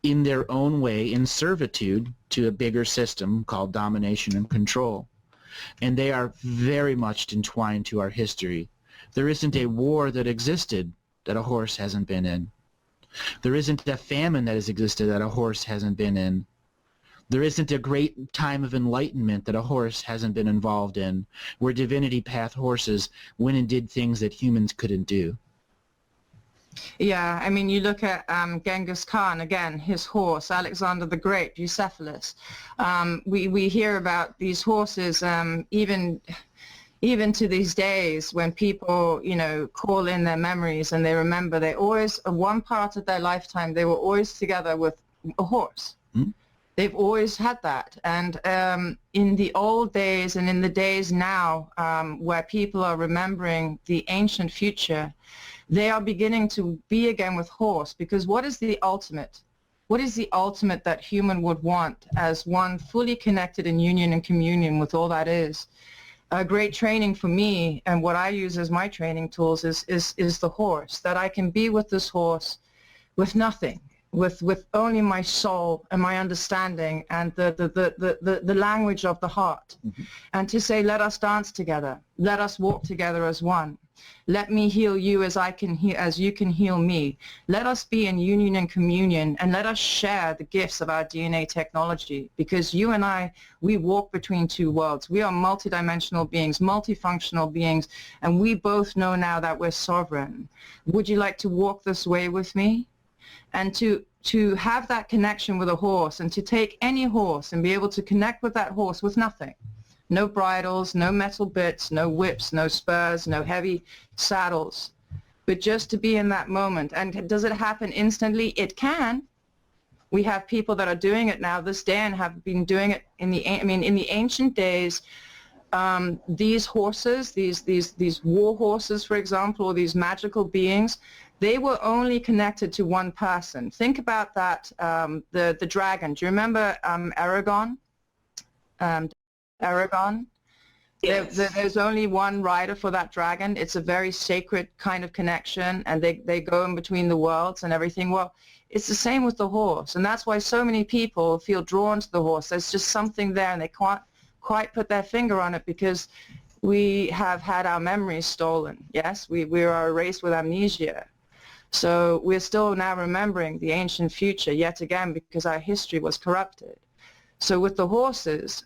[SPEAKER 7] in their own way in servitude to a bigger system called domination and control. And they are very much entwined to our history. There isn't a war that existed that a horse hasn't been in. There isn't a famine that has existed that a horse hasn't been in. There isn't a great time of enlightenment that a horse hasn't been involved in, where divinity path horses went and did things that humans couldn't do.
[SPEAKER 1] Yeah, I mean, you look at Genghis Khan, again, his horse, Alexander the Great, Bucephalus. We hear about these horses even to these days when people, call in their memories and they remember they always, one part of their lifetime, they were always together with a horse. Mm-hmm. They've always had that. And in the old days and in the days now where people are remembering the ancient future, they are beginning to be again with horse, because what is the ultimate? What is the ultimate that human would want as one fully connected in union and communion with all that is? A great training for me, and what I use as my training tools is the horse, that I can be with this horse with nothing, with only my soul and my understanding and the language of the heart. Mm-hmm. And to say, let us dance together, let us walk together as one. Let me heal you as you can heal me. Let us be in union and communion, and let us share the gifts of our DNA technology, because you and I, we walk between two worlds. We are multidimensional beings, multifunctional beings, and we both know now that we're sovereign. Would you like to walk this way with me? And to have that connection with a horse, and to take any horse and be able to connect with that horse with nothing. No bridles, no metal bits, no whips, no spurs, no heavy saddles, but just to be in that moment. And does it happen instantly? It can. We have people that are doing it now this day and have been doing it in the, I mean, in the ancient days. These horses, these war horses, for example, or these magical beings, they were only connected to one person. Think about that, the dragon. Do you remember Aragon? Aragon? Yes. There's only one rider for that dragon. It's a very sacred kind of connection, and they go in between the worlds and everything. Well, it's the same with the horse, and that's why so many people feel drawn to the horse. There's just something there, and they can't quite put their finger on it because we have had our memories stolen. Yes, we are erased with amnesia. So we're still now remembering the ancient future yet again because our history was corrupted. So with the horses,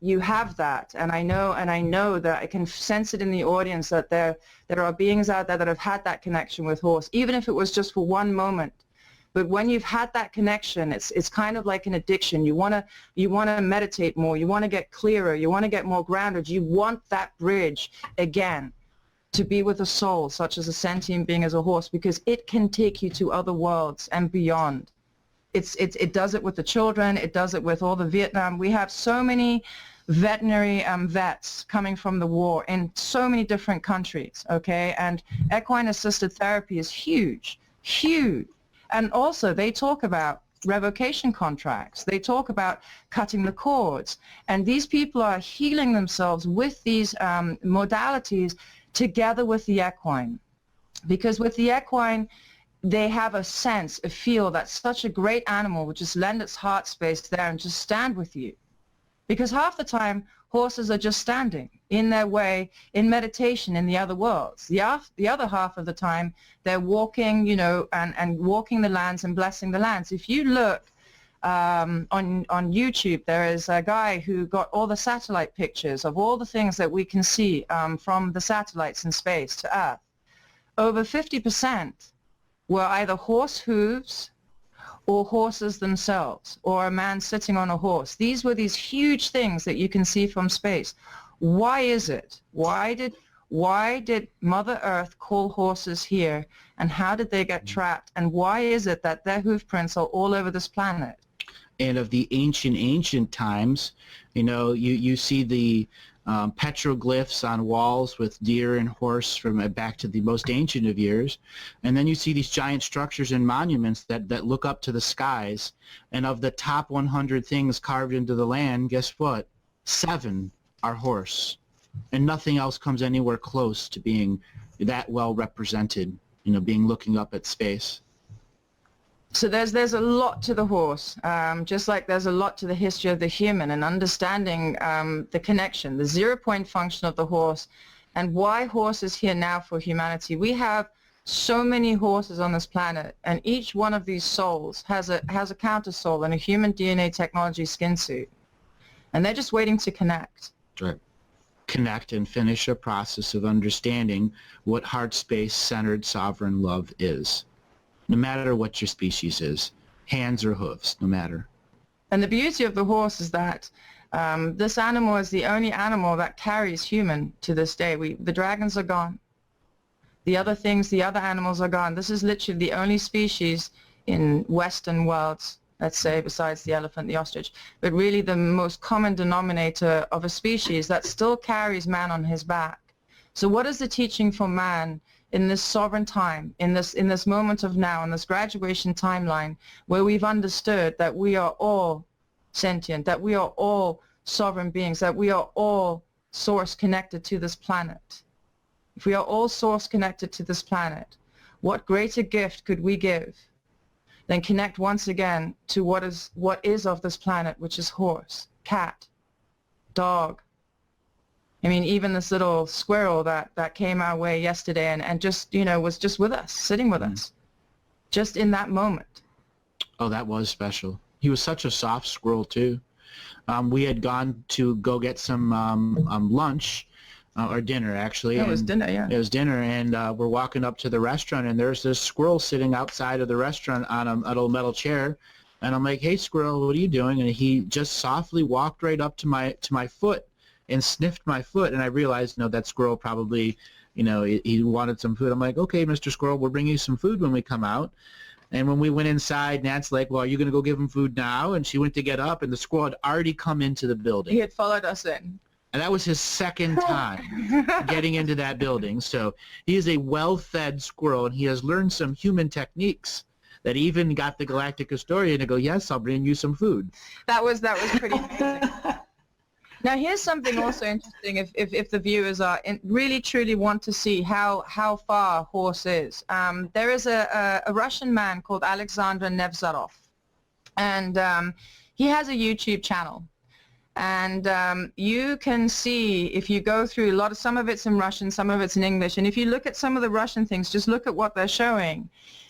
[SPEAKER 1] you have that, and I know that I can sense it in the audience that there are beings out there that have had that connection with horse, even if it was just for one moment. But when you've had that connection, it's kind of like an addiction. You want to meditate more. You want to get clearer. You want to get more grounded. You want that bridge again to be with a soul, such as a sentient being as a horse, because it can take you to other worlds and beyond. It does it with the children. It does it with all the Vietnam. We have so many veterinary vets coming from the war in so many different countries, okay? And equine assisted therapy is huge, huge. And also they talk about revocation contracts. They talk about cutting the cords. And these people are healing themselves with these modalities together with the equine. Because with the equine, they have a sense, a feel that such a great animal would just lend its heart space there and just stand with you. Because half the time, horses are just standing in their way, in meditation in the other worlds. The other half of the time, they're walking, you know, and walking the lands and blessing the lands. If you look on YouTube, there is a guy who got all the satellite pictures of all the things that we can see from the satellites in space to Earth. Over 50% were either horse hooves or horses themselves, or a man sitting on a horse. These were these huge things that you can see from space. Why is it? Why did Mother Earth call horses here, and how did they get trapped? And why is it that their hoof prints are all over this planet?
[SPEAKER 7] And of the ancient times, you know, you see the petroglyphs on walls with deer and horse from back to the most ancient of years, and then you see these giant structures and monuments that look up to the skies, and of the top 100 things carved into the land, guess what? 7 are horse, and nothing else comes anywhere close to being that well represented, you know, being looking up at space.
[SPEAKER 1] So there's a lot to the horse, just like there's a lot to the history of the human, and understanding the connection, the 0-point function of the horse, and why horse is here now for humanity. We have so many horses on this planet, and each one of these souls has a counter soul in a human DNA technology skin suit, and they're just waiting to connect.
[SPEAKER 7] Right. Connect and finish a process of understanding what heart space centered sovereign love is. No matter what your species is, hands or hooves, no matter.
[SPEAKER 1] And the beauty of the horse is that this animal is the only animal that carries human to this day. The dragons are gone. The other things, the other animals are gone. This is literally the only species in Western worlds, let's say, besides the elephant, the ostrich, but really the most common denominator of a species that still carries man on his back. So what is the teaching for man in this sovereign time, in this moment of now, in this graduation timeline, where we've understood that we are all sentient, that we are all sovereign beings, that we are all source connected to this planet? If we are all source connected to this planet, what greater gift could we give than connect once again to what is of this planet, which is horse, cat, dog. I mean, even this little squirrel that came our way yesterday and just, you know, was just with us, sitting with us, just in that moment.
[SPEAKER 7] Oh, that was special. He was such a soft squirrel, too. We had gone to go get some lunch, or dinner, actually.
[SPEAKER 1] It was dinner, yeah.
[SPEAKER 7] It was dinner, and we're walking up to the restaurant, and there's this squirrel sitting outside of the restaurant on a little metal chair. And I'm like, hey, squirrel, what are you doing? And he just softly walked right up to my foot and sniffed my foot, and I realized, no, that squirrel probably You know, he wanted some food. I'm like, okay, Mr. Squirrel, we'll bring you some food when we come out. And when we went inside, Nat's like, well, are you going to go give him food now? And she went to get up, and the squirrel had already come into the building.
[SPEAKER 1] He had followed us in.
[SPEAKER 7] And that was his second time getting into that building. So he is a well-fed squirrel, and he has learned some human techniques that even got the Galactic Historian to go, yes, I'll bring you some food.
[SPEAKER 1] That was pretty amazing. Now, here's something also interesting if the viewers are really truly want to see how far a horse is. There is a Russian man called Alexander Nevzorov, and he has a YouTube channel. And you can see, if you go through some of it's in Russian, some of it's in English, and if you look at some of the Russian things, just look at what they're showing.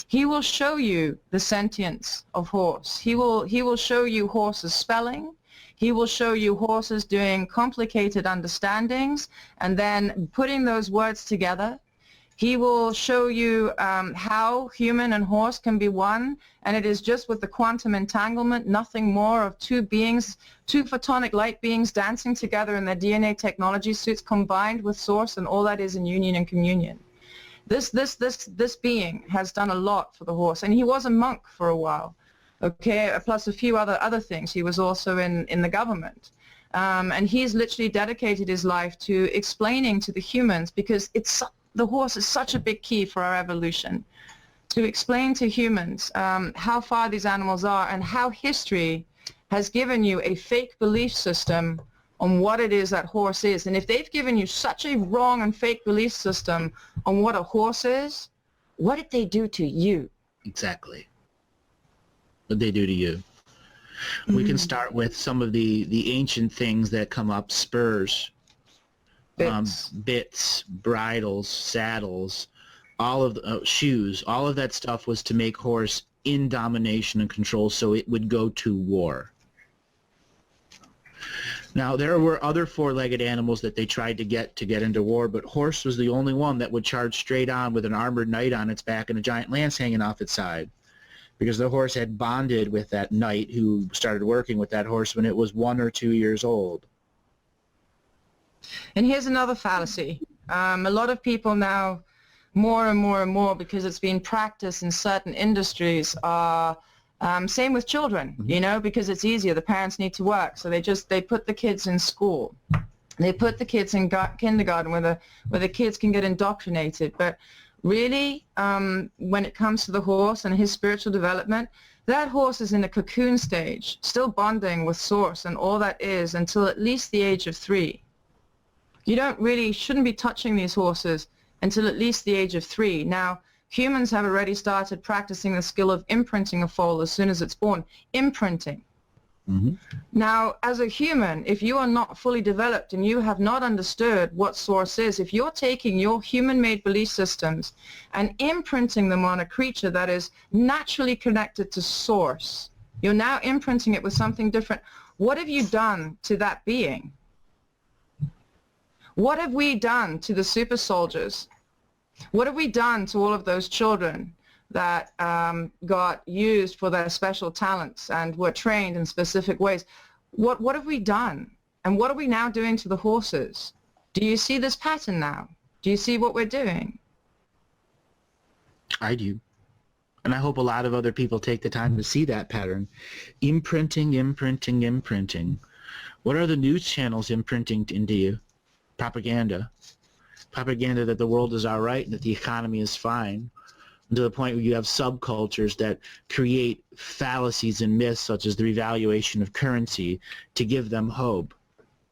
[SPEAKER 1] He will show you the sentience of horse. He will show you horses spelling. He will show you horses doing complicated understandings and then putting those words together. He will show you how human and horse can be one, and it is just with the quantum entanglement, nothing more of two beings, two photonic light beings dancing together in their DNA technology suits combined with source, and all that is in union and communion. This being has done a lot for the horse, and he was a monk for a while. Okay, plus a few other things. He was also in the government. And he's literally dedicated his life to explaining to the humans, because the horse is such a big key for our evolution, to explain to humans how far these animals are and how history has given you a fake belief system on what it is that horse is. And if they've given you such a wrong and fake belief system on what a horse is, what did they do to you?
[SPEAKER 7] Exactly. What they do to you. We can start with some of the ancient things that come up: spurs, bits, bridles, saddles, all of the shoes. All of that stuff was to make horse in domination and control, so it would go to war. Now, there were other four-legged animals that they tried to get into war, but horse was the only one that would charge straight on with an armored knight on its back and a giant lance hanging off its side, because the horse had bonded with that knight who started working with that horse when it was 1 or 2 years old.
[SPEAKER 1] And here's another fallacy. A lot of people now, more and more and more, because it's been practiced in certain industries, are same with children, you know, because it's easier. The parents need to work, so they put the kids in school. They put the kids in kindergarten where the kids can get indoctrinated. But really, when it comes to the horse and his spiritual development, that horse is in a cocoon stage, still bonding with source and all that is, until at least the age of 3. You shouldn't be touching these horses until at least the age of 3. Now, humans have already started practicing the skill of imprinting a foal as soon as it's born. Imprinting.
[SPEAKER 7] Mm-hmm.
[SPEAKER 1] Now, as a human, if you are not fully developed and you have not understood what source is, if you're taking your human-made belief systems and imprinting them on a creature that is naturally connected to source, you're now imprinting it with something different. What have you done to that being? What have we done to the super soldiers? What have we done to all of those children that got used for their special talents and were trained in specific ways? What have we done? And what are we now doing to the horses? Do you see this pattern now? Do you see what we're doing?
[SPEAKER 7] I do. And I hope a lot of other people take the time to see that pattern. Imprinting, imprinting, imprinting. What are the news channels imprinting into you? Propaganda. Propaganda that the world is all right and that the economy is fine, to the point where you have subcultures that create fallacies and myths such as the revaluation of currency to give them hope.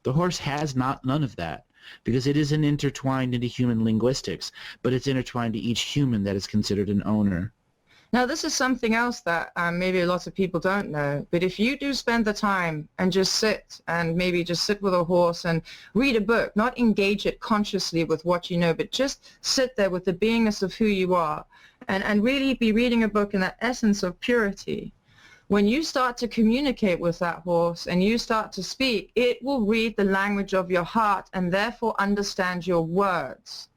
[SPEAKER 7] The horse has none of that, because it isn't intertwined into human linguistics, but it's intertwined to each human that is considered an owner.
[SPEAKER 1] Now, this is something else that maybe lots of people don't know, but if you do spend the time and just sit with a horse and read a book, not engage it consciously with what you know, but just sit there with the beingness of who you are and really be reading a book in that essence of purity. When you start to communicate with that horse and you start to speak, it will read the language of your heart and therefore understand your words.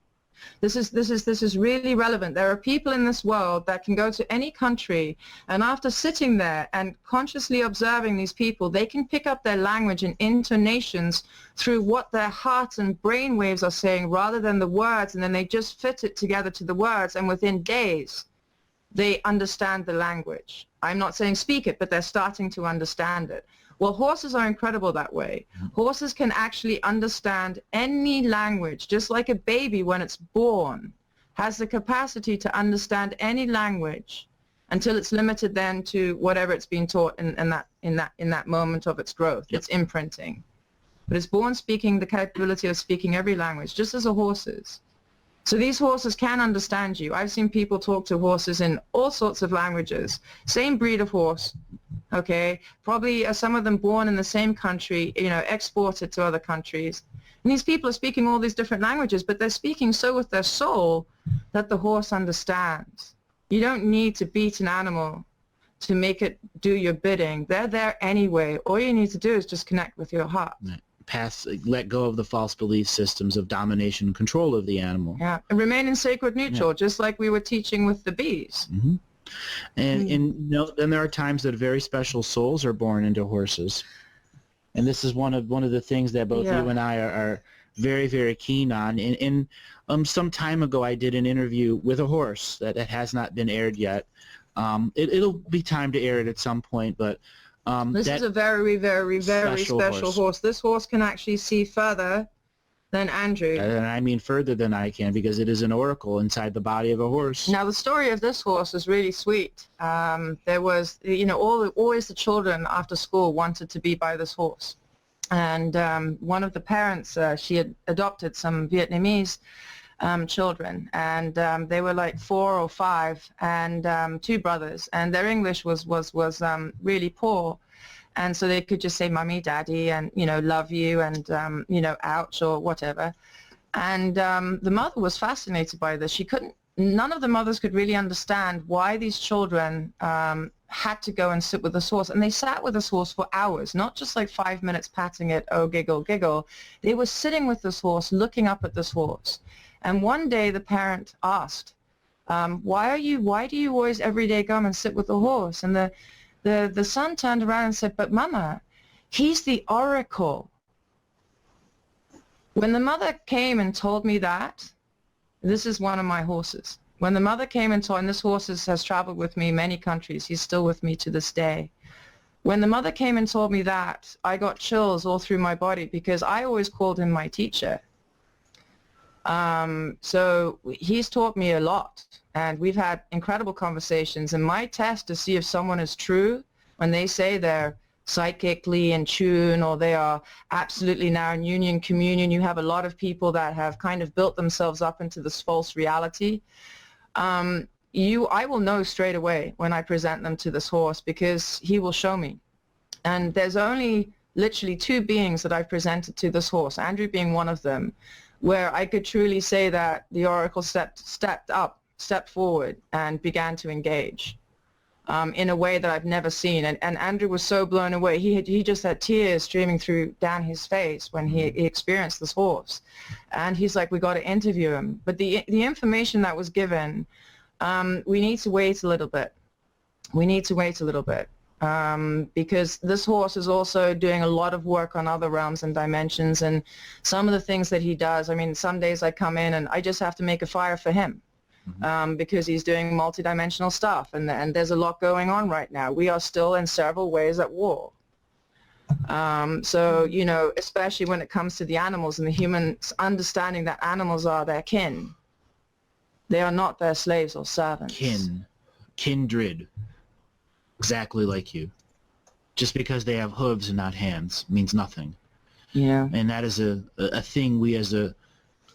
[SPEAKER 1] This is really relevant. There are people in this world that can go to any country, and after sitting there and consciously observing these people, they can pick up their language and intonations through what their heart and brain waves are saying rather than the words, and then they just fit it together to the words, and within days they understand the language. I'm not saying speak it, but they're starting to understand it. Well, horses are incredible that way. Horses can actually understand any language, just like a baby when it's born has the capacity to understand any language until it's limited then to whatever it's been taught in that moment of its growth, its imprinting. But it's born speaking the capability of speaking every language, just as a horse is. So these horses can understand you. I've seen people talk to horses in all sorts of languages. Same breed of horse, okay? Probably some of them born in the same country, you know, exported to other countries. And these people are speaking all these different languages, but they're speaking so with their soul that the horse understands. You don't need to beat an animal to make it do your bidding. They're there anyway. All you need to do is just connect with your heart.
[SPEAKER 7] Let go of the false belief systems of domination and control of the animal.
[SPEAKER 1] Yeah, and remain in sacred neutral, just like we were teaching with the bees.
[SPEAKER 7] Mm-hmm. And you know, then there are times that very special souls are born into horses, and this is one of the things that both you and I are very, very keen on. And some time ago, I did an interview with a horse that has not been aired yet. It'll be time to air it at some point, but.
[SPEAKER 1] This is a very, very, very special horse. This horse can actually see further than Andrew.
[SPEAKER 7] And I mean further than I can, because it is an oracle inside the body of a horse.
[SPEAKER 1] Now, the story of this horse is really sweet. There was, you know, always the children after school wanted to be by this horse. And one of the parents, she had adopted some Vietnamese children, and they were like 4 or 5, and 2 brothers, and their English was really poor, and so they could just say "mummy," "daddy," and, you know, "love you," and you know, "ouch," or whatever. And the mother was fascinated by this. None of the mothers could really understand why these children had to go and sit with this horse, and they sat with this horse for hours, not just like 5 minutes patting it, oh giggle giggle. They were sitting with this horse, looking up at this horse. And one day the parent asked, why do you always every day come and sit with the horse? And the son turned around and said, but Mama, he's the oracle. When the mother came and told me that, this is one of my horses. When the mother came and told, and this horse has traveled with me many countries, he's still with me to this day. When the mother came and told me that, I got chills all through my body, because I always called him my teacher. So he's taught me a lot, and we've had incredible conversations, and my test to see if someone is true when they say they're psychically in tune or they are absolutely now in union communion. You have a lot of people that have kind of built themselves up into this false reality. I will know straight away when I present them to this horse, because he will show me. And there's only literally 2 beings that I've presented to this horse, Andrew being one of them, where I could truly say that the oracle stepped forward and began to engage in a way that I've never seen. And Andrew was so blown away. He just had tears streaming down his face when he experienced this horse. And he's like, we got to interview him. But the information that was given, we need to wait a little bit. Because this horse is also doing a lot of work on other realms and dimensions, and some of the things that he does, I mean, some days I come in and I just have to make a fire for him, because he's doing multidimensional stuff, and there's a lot going on right now. We are still in several ways at war. So, you know, especially when it comes to the animals and the humans understanding that animals are their kin. They are not their slaves or servants.
[SPEAKER 7] Kindred. Exactly like you. Just because they have hooves and not hands means nothing.
[SPEAKER 1] Yeah.
[SPEAKER 7] And that is a thing we as a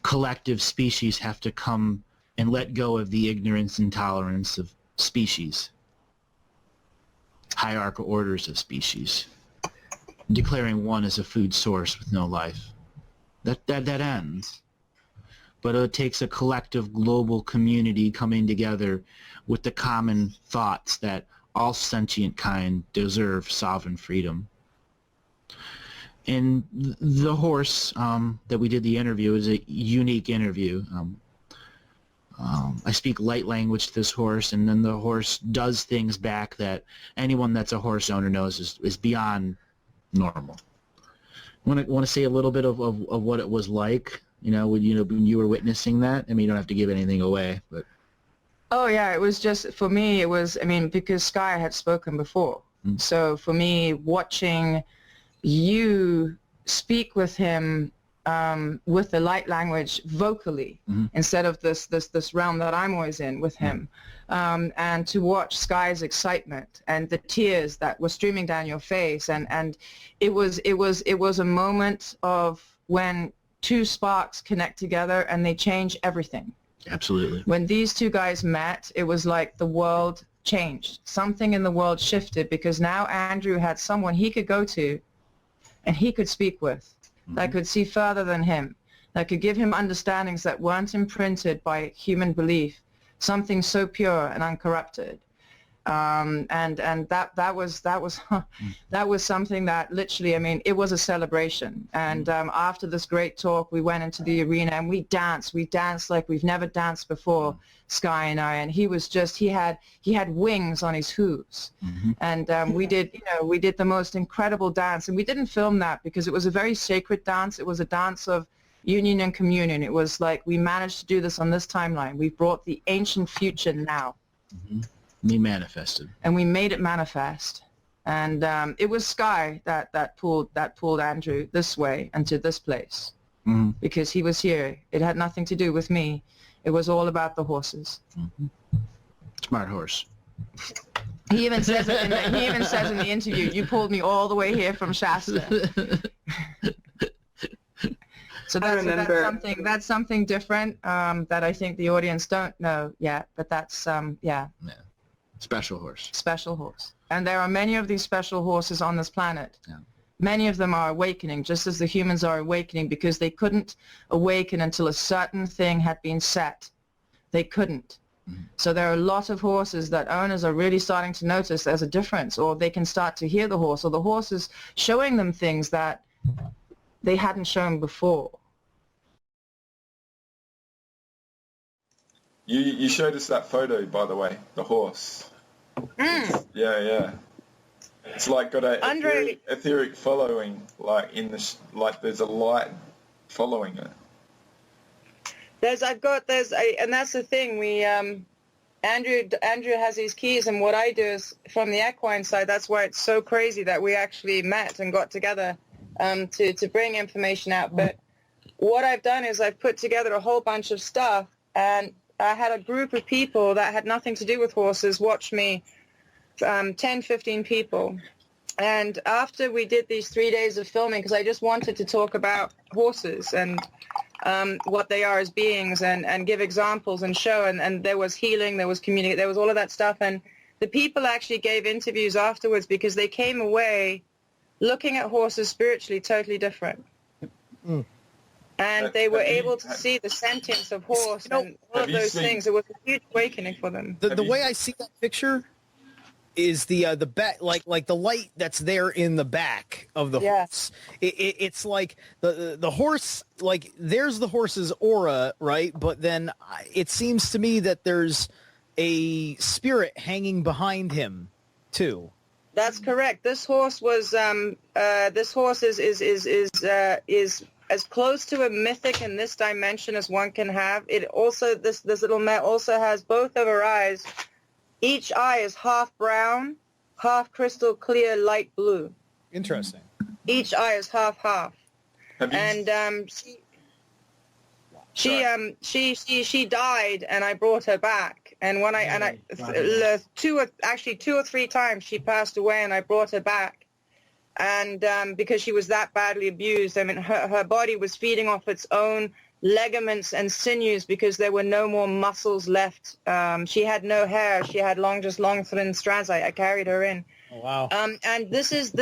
[SPEAKER 7] collective species have to come and let go of, the ignorance and tolerance of species. Hierarchical orders of species. Declaring one as a food source with no life. That ends. But it takes a collective global community coming together with the common thoughts that all sentient kind deserve sovereign freedom. And the horse that we did the interview is a unique interview. I speak light language to this horse, and then the horse does things back that anyone that's a horse owner knows is beyond normal. Want to say a little bit of what it was like, when you were witnessing that? I mean, you don't have to give anything away, but.
[SPEAKER 1] Oh yeah, it was just, for me, it was, because Sky had spoken before. So for me, watching you speak with him with the light language vocally, instead of this realm that I'm always in with him, and to watch Sky's excitement and the tears that were streaming down your face, and it was a moment of when two sparks connect together and they change everything.
[SPEAKER 7] Absolutely.
[SPEAKER 1] When these two guys met, it was like the world changed. Something in the world shifted, because now Andrew had someone he could go to and he could speak with, that could see further than him, that could give him understandings that weren't imprinted by human belief, something so pure and uncorrupted. And that was something that literally, it was a celebration. And after this great talk, we went into the arena and we danced like we've never danced before, Sky and I. And he had wings on his hooves. And we did the most incredible dance. And we didn't film that because it was a very sacred dance. It was a dance of union and communion. It was like, we managed to do this on this timeline. We brought the ancient future now.
[SPEAKER 7] We manifested,
[SPEAKER 1] and we made it manifest, and it was Sky that pulled Andrew this way and to this place, because he was here. It had nothing to do with me. It was all about the horses.
[SPEAKER 7] Smart horse.
[SPEAKER 1] He even says it in the interview, you pulled me all the way here from Shasta. So that's something different that I think the audience don't know yet, but that's yeah.
[SPEAKER 7] Special horse.
[SPEAKER 1] Special horse. And there are many of these special horses on this planet.
[SPEAKER 7] Yeah.
[SPEAKER 1] Many of them are awakening, just as the humans are awakening, because they couldn't awaken until a certain thing had been set. They couldn't. So there are a lot of horses that owners are really starting to notice there's a difference, or they can start to hear the horse, or the horse is showing them things that they hadn't shown before.
[SPEAKER 8] You showed us that photo, by the way, the horse. Yeah. It's like got a etheric following, like there's a light following it.
[SPEAKER 1] And that's the thing. We Andrew has his keys, and what I do is from the equine side. That's why it's so crazy that we actually met and got together to bring information out. But what I've done is I've put together a whole bunch of stuff, and I had a group of people that had nothing to do with horses watch me, 10, 15 people. And after we did these 3 days of filming, because I just wanted to talk about horses and what they are as beings, and give examples and show, and there was healing, there was community, there was all of that stuff. And the people actually gave interviews afterwards because they came away looking at horses spiritually totally different. And they were able to see the sentience of horse and all of those things. It was a huge awakening for them.
[SPEAKER 13] The way I see that picture is the back, like the light that's there in the back of the horse. It's like the horse, like there's the horse's aura, right? But then it seems to me that there's a spirit hanging behind him too.
[SPEAKER 1] That's correct. This horse was is as close to a mythic in this dimension as one can have. It also, this little mare also has both of her eyes. Each eye is half brown, half crystal clear light blue.
[SPEAKER 13] Interesting.
[SPEAKER 1] Each eye is half. And she died, and I brought her back. And when two or three times she passed away, and I brought her back. And because she was that badly abused, I mean, her body was feeding off its own ligaments and sinews because there were no more muscles left. She had no hair. She had long thin strands. I carried her in.
[SPEAKER 13] Oh, wow.
[SPEAKER 1] And this is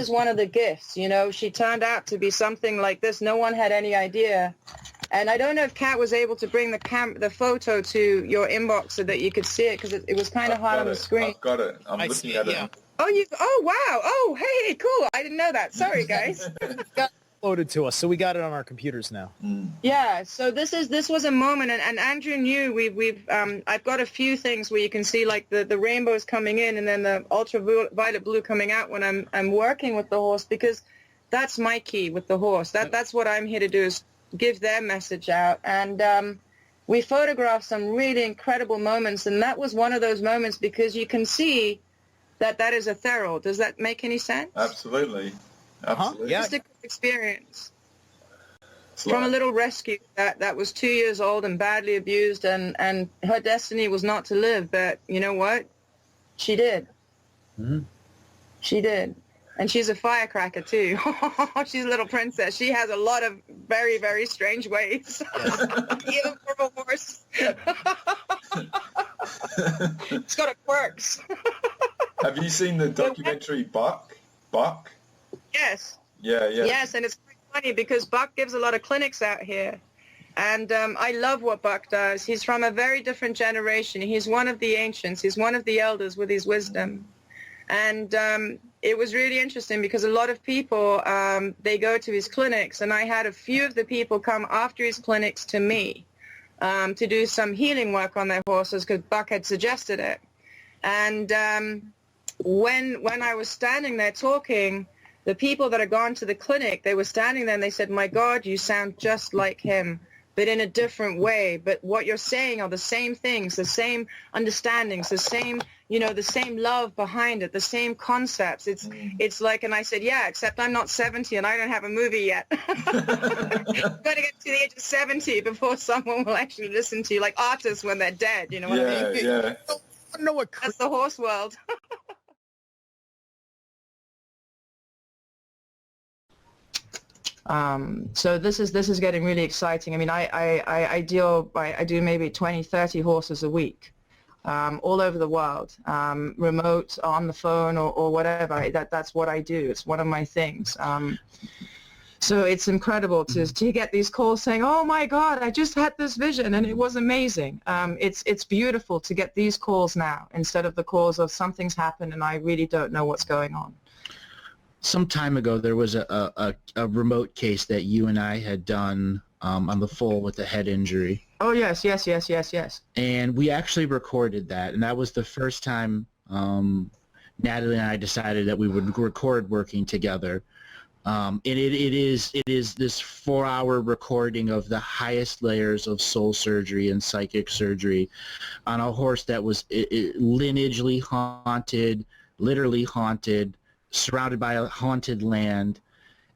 [SPEAKER 1] one of the gifts. You know, she turned out to be something like this. No one had any idea. And I don't know if Kat was able to bring the photo to your inbox so that you could see it, because it was kind of hard on the screen.
[SPEAKER 8] I've got it. I'm looking at it.
[SPEAKER 1] Oh, wow. Oh, hey, cool. I didn't know that. Sorry, guys.
[SPEAKER 13] uploaded to us, so we got it on our computers now.
[SPEAKER 1] Yeah, so this was a moment, and Andrew knew I've got a few things where you can see like the rainbows coming in and then the ultraviolet blue coming out when I'm working with the horse, because that's my key with the horse. That's what I'm here to do, is give their message out. And we photographed some really incredible moments, and that was one of those moments because you can see that is a feral. Does that make any sense?
[SPEAKER 8] Absolutely. Absolutely.
[SPEAKER 1] Just a good experience. From a little rescue that was 2 years old and badly abused, and her destiny was not to live, but you know what? She did. Mm-hmm. She did. And she's a firecracker too. She's a little princess. She has a lot of very, very strange ways. Even for a horse. It's got a quirks.
[SPEAKER 8] Have you seen the documentary Buck? Buck?
[SPEAKER 1] Yes.
[SPEAKER 8] Yeah.
[SPEAKER 1] Yes, and it's quite funny because Buck gives a lot of clinics out here. And I love what Buck does. He's from a very different generation. He's one of the ancients. He's one of the elders with his wisdom. And it was really interesting because a lot of people, they go to his clinics, and I had a few of the people come after his clinics to me to do some healing work on their horses because Buck had suggested it. And when I was standing there talking, the people that had gone to the clinic, they were standing there and they said, "My God, you sound just like him, but in a different way. But what you're saying are the same things, the same understandings, the same, the same love behind it, the same concepts." It's like, and I said, "Yeah, except I'm not 70 and I don't have a movie yet." I'm going to get to the age of 70 before someone will actually listen to you, like artists when they're dead. You know what I mean?
[SPEAKER 8] Yeah.
[SPEAKER 13] I don't know what.
[SPEAKER 1] That's the horse world. So this is getting really exciting. I mean, I do maybe 20, 30 horses a week, all over the world, remote, on the phone, or whatever. That's what I do. It's one of my things. So it's incredible to get these calls saying, "Oh my God, I just had this vision and it was amazing." It's beautiful to get these calls now instead of the calls of something's happened and I really don't know what's going on.
[SPEAKER 7] Some time ago, there was a remote case that you and I had done on the foal with the head injury.
[SPEAKER 1] Oh, yes.
[SPEAKER 7] And we actually recorded that, and that was the first time Natalie and I decided that we would record working together. And it is this 4-hour recording of the highest layers of soul surgery and psychic surgery on a horse that was lineagely haunted, literally haunted, surrounded by a haunted land,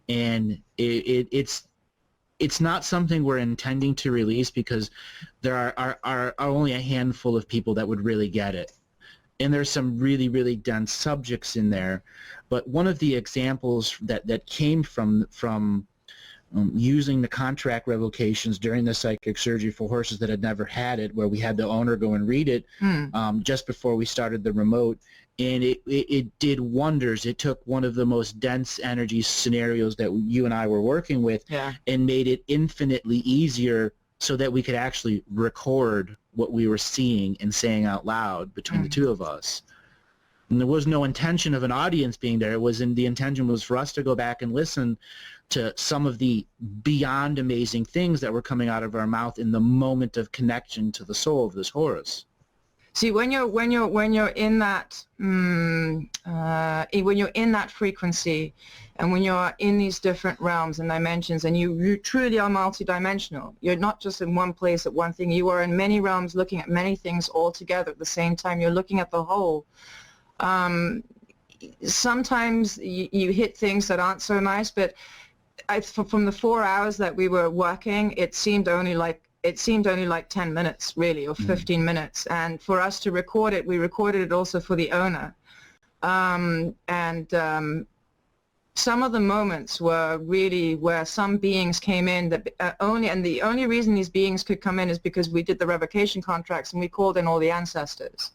[SPEAKER 7] and it's not something we're intending to release because there are only a handful of people that would really get it, and there's some really, really dense subjects in there. But one of the examples that came from using the contract revocations during the psychic surgery for horses that had never had it, where we had the owner go and read it just before we started the remote, and it did wonders. It took one of the most dense energy scenarios that you and I were working with and made it infinitely easier so that we could actually record what we were seeing and saying out loud between the two of us. And there was no intention of an audience being there. The intention was for us to go back and listen to some of the beyond amazing things that were coming out of our mouth in the moment of connection to the soul of this horse.
[SPEAKER 1] See, when you're in that when you're in that frequency, and when you're in these different realms and dimensions, and you truly are multidimensional. You're not just in one place at one thing. You are in many realms, looking at many things all together at the same time. You're looking at the whole. Sometimes you hit things that aren't so nice, but from the 4 hours that we were working, it seemed only like 10 minutes, really, or 15 minutes. And for us to record it, we recorded it also for the owner. Some of the moments were really where some beings came in that and the only reason these beings could come in is because we did the revocation contracts and we called in all the ancestors.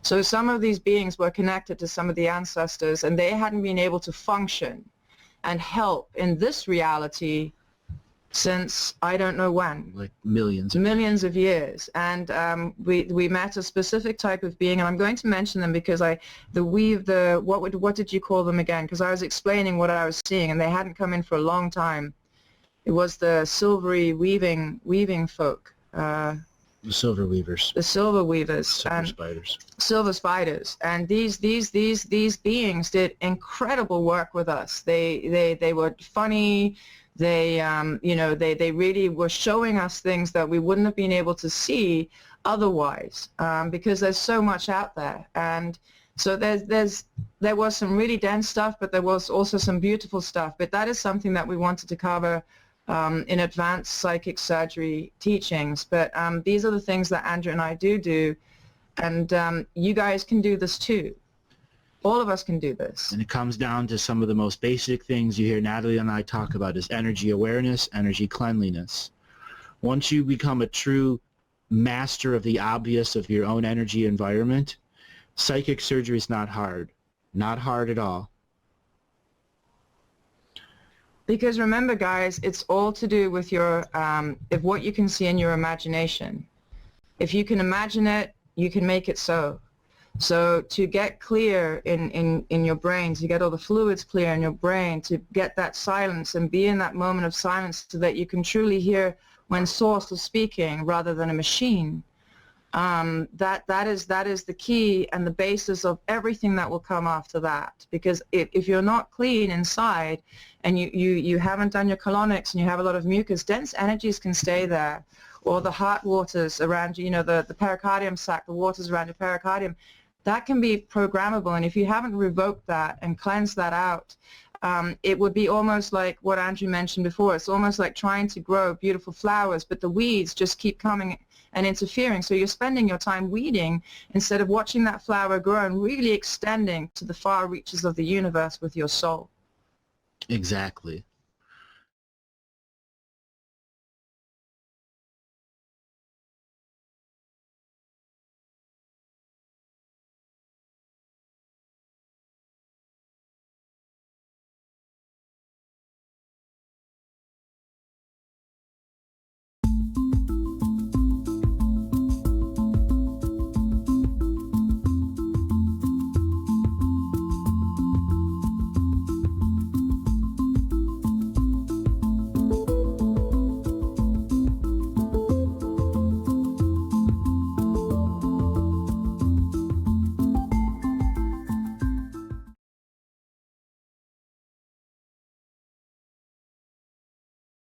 [SPEAKER 1] So some of these beings were connected to some of the ancestors, and they hadn't been able to function and help in this reality since I don't know when.
[SPEAKER 7] Like millions.
[SPEAKER 1] Millions of years. And we met a specific type of being, and I'm going to mention them because what did you call them again? Because I was explaining what I was seeing, and they hadn't come in for a long time. It was the silvery weaving folk.
[SPEAKER 7] The silver weavers.
[SPEAKER 1] The silver weavers.
[SPEAKER 7] Silver spiders.
[SPEAKER 1] Silver spiders. And these beings did incredible work with us. They were funny. They they really were showing us things that we wouldn't have been able to see otherwise, because there's so much out there. And so there was some really dense stuff, but there was also some beautiful stuff. But that is something that we wanted to cover in advanced psychic surgery teachings. But these are the things that Andrew and I do, and you guys can do this too. All of us can do this.
[SPEAKER 7] And it comes down to some of the most basic things you hear Natalie and I talk about is energy awareness, energy cleanliness. Once you become a true master of the obvious of your own energy environment, psychic surgery is not hard. Not hard at all.
[SPEAKER 1] Because remember, guys, it's all to do with your if what you can see in your imagination. If you can imagine it, you can make it so. So to get clear in your brain, to get all the fluids clear in your brain, to get that silence and be in that moment of silence so that you can truly hear when Source is speaking rather than a machine, that is the key and the basis of everything that will come after that. Because if you're not clean inside and you haven't done your colonics and you have a lot of mucus, dense energies can stay there. Or the heart waters around you, the pericardium sac, the waters around your pericardium, that can be programmable. And if you haven't revoked that and cleansed that out, it would be almost like what Andrew mentioned before. It's almost like trying to grow beautiful flowers, but the weeds just keep coming and interfering. So you're spending your time weeding instead of watching that flower grow and really extending to the far reaches of the universe with your soul.
[SPEAKER 7] Exactly.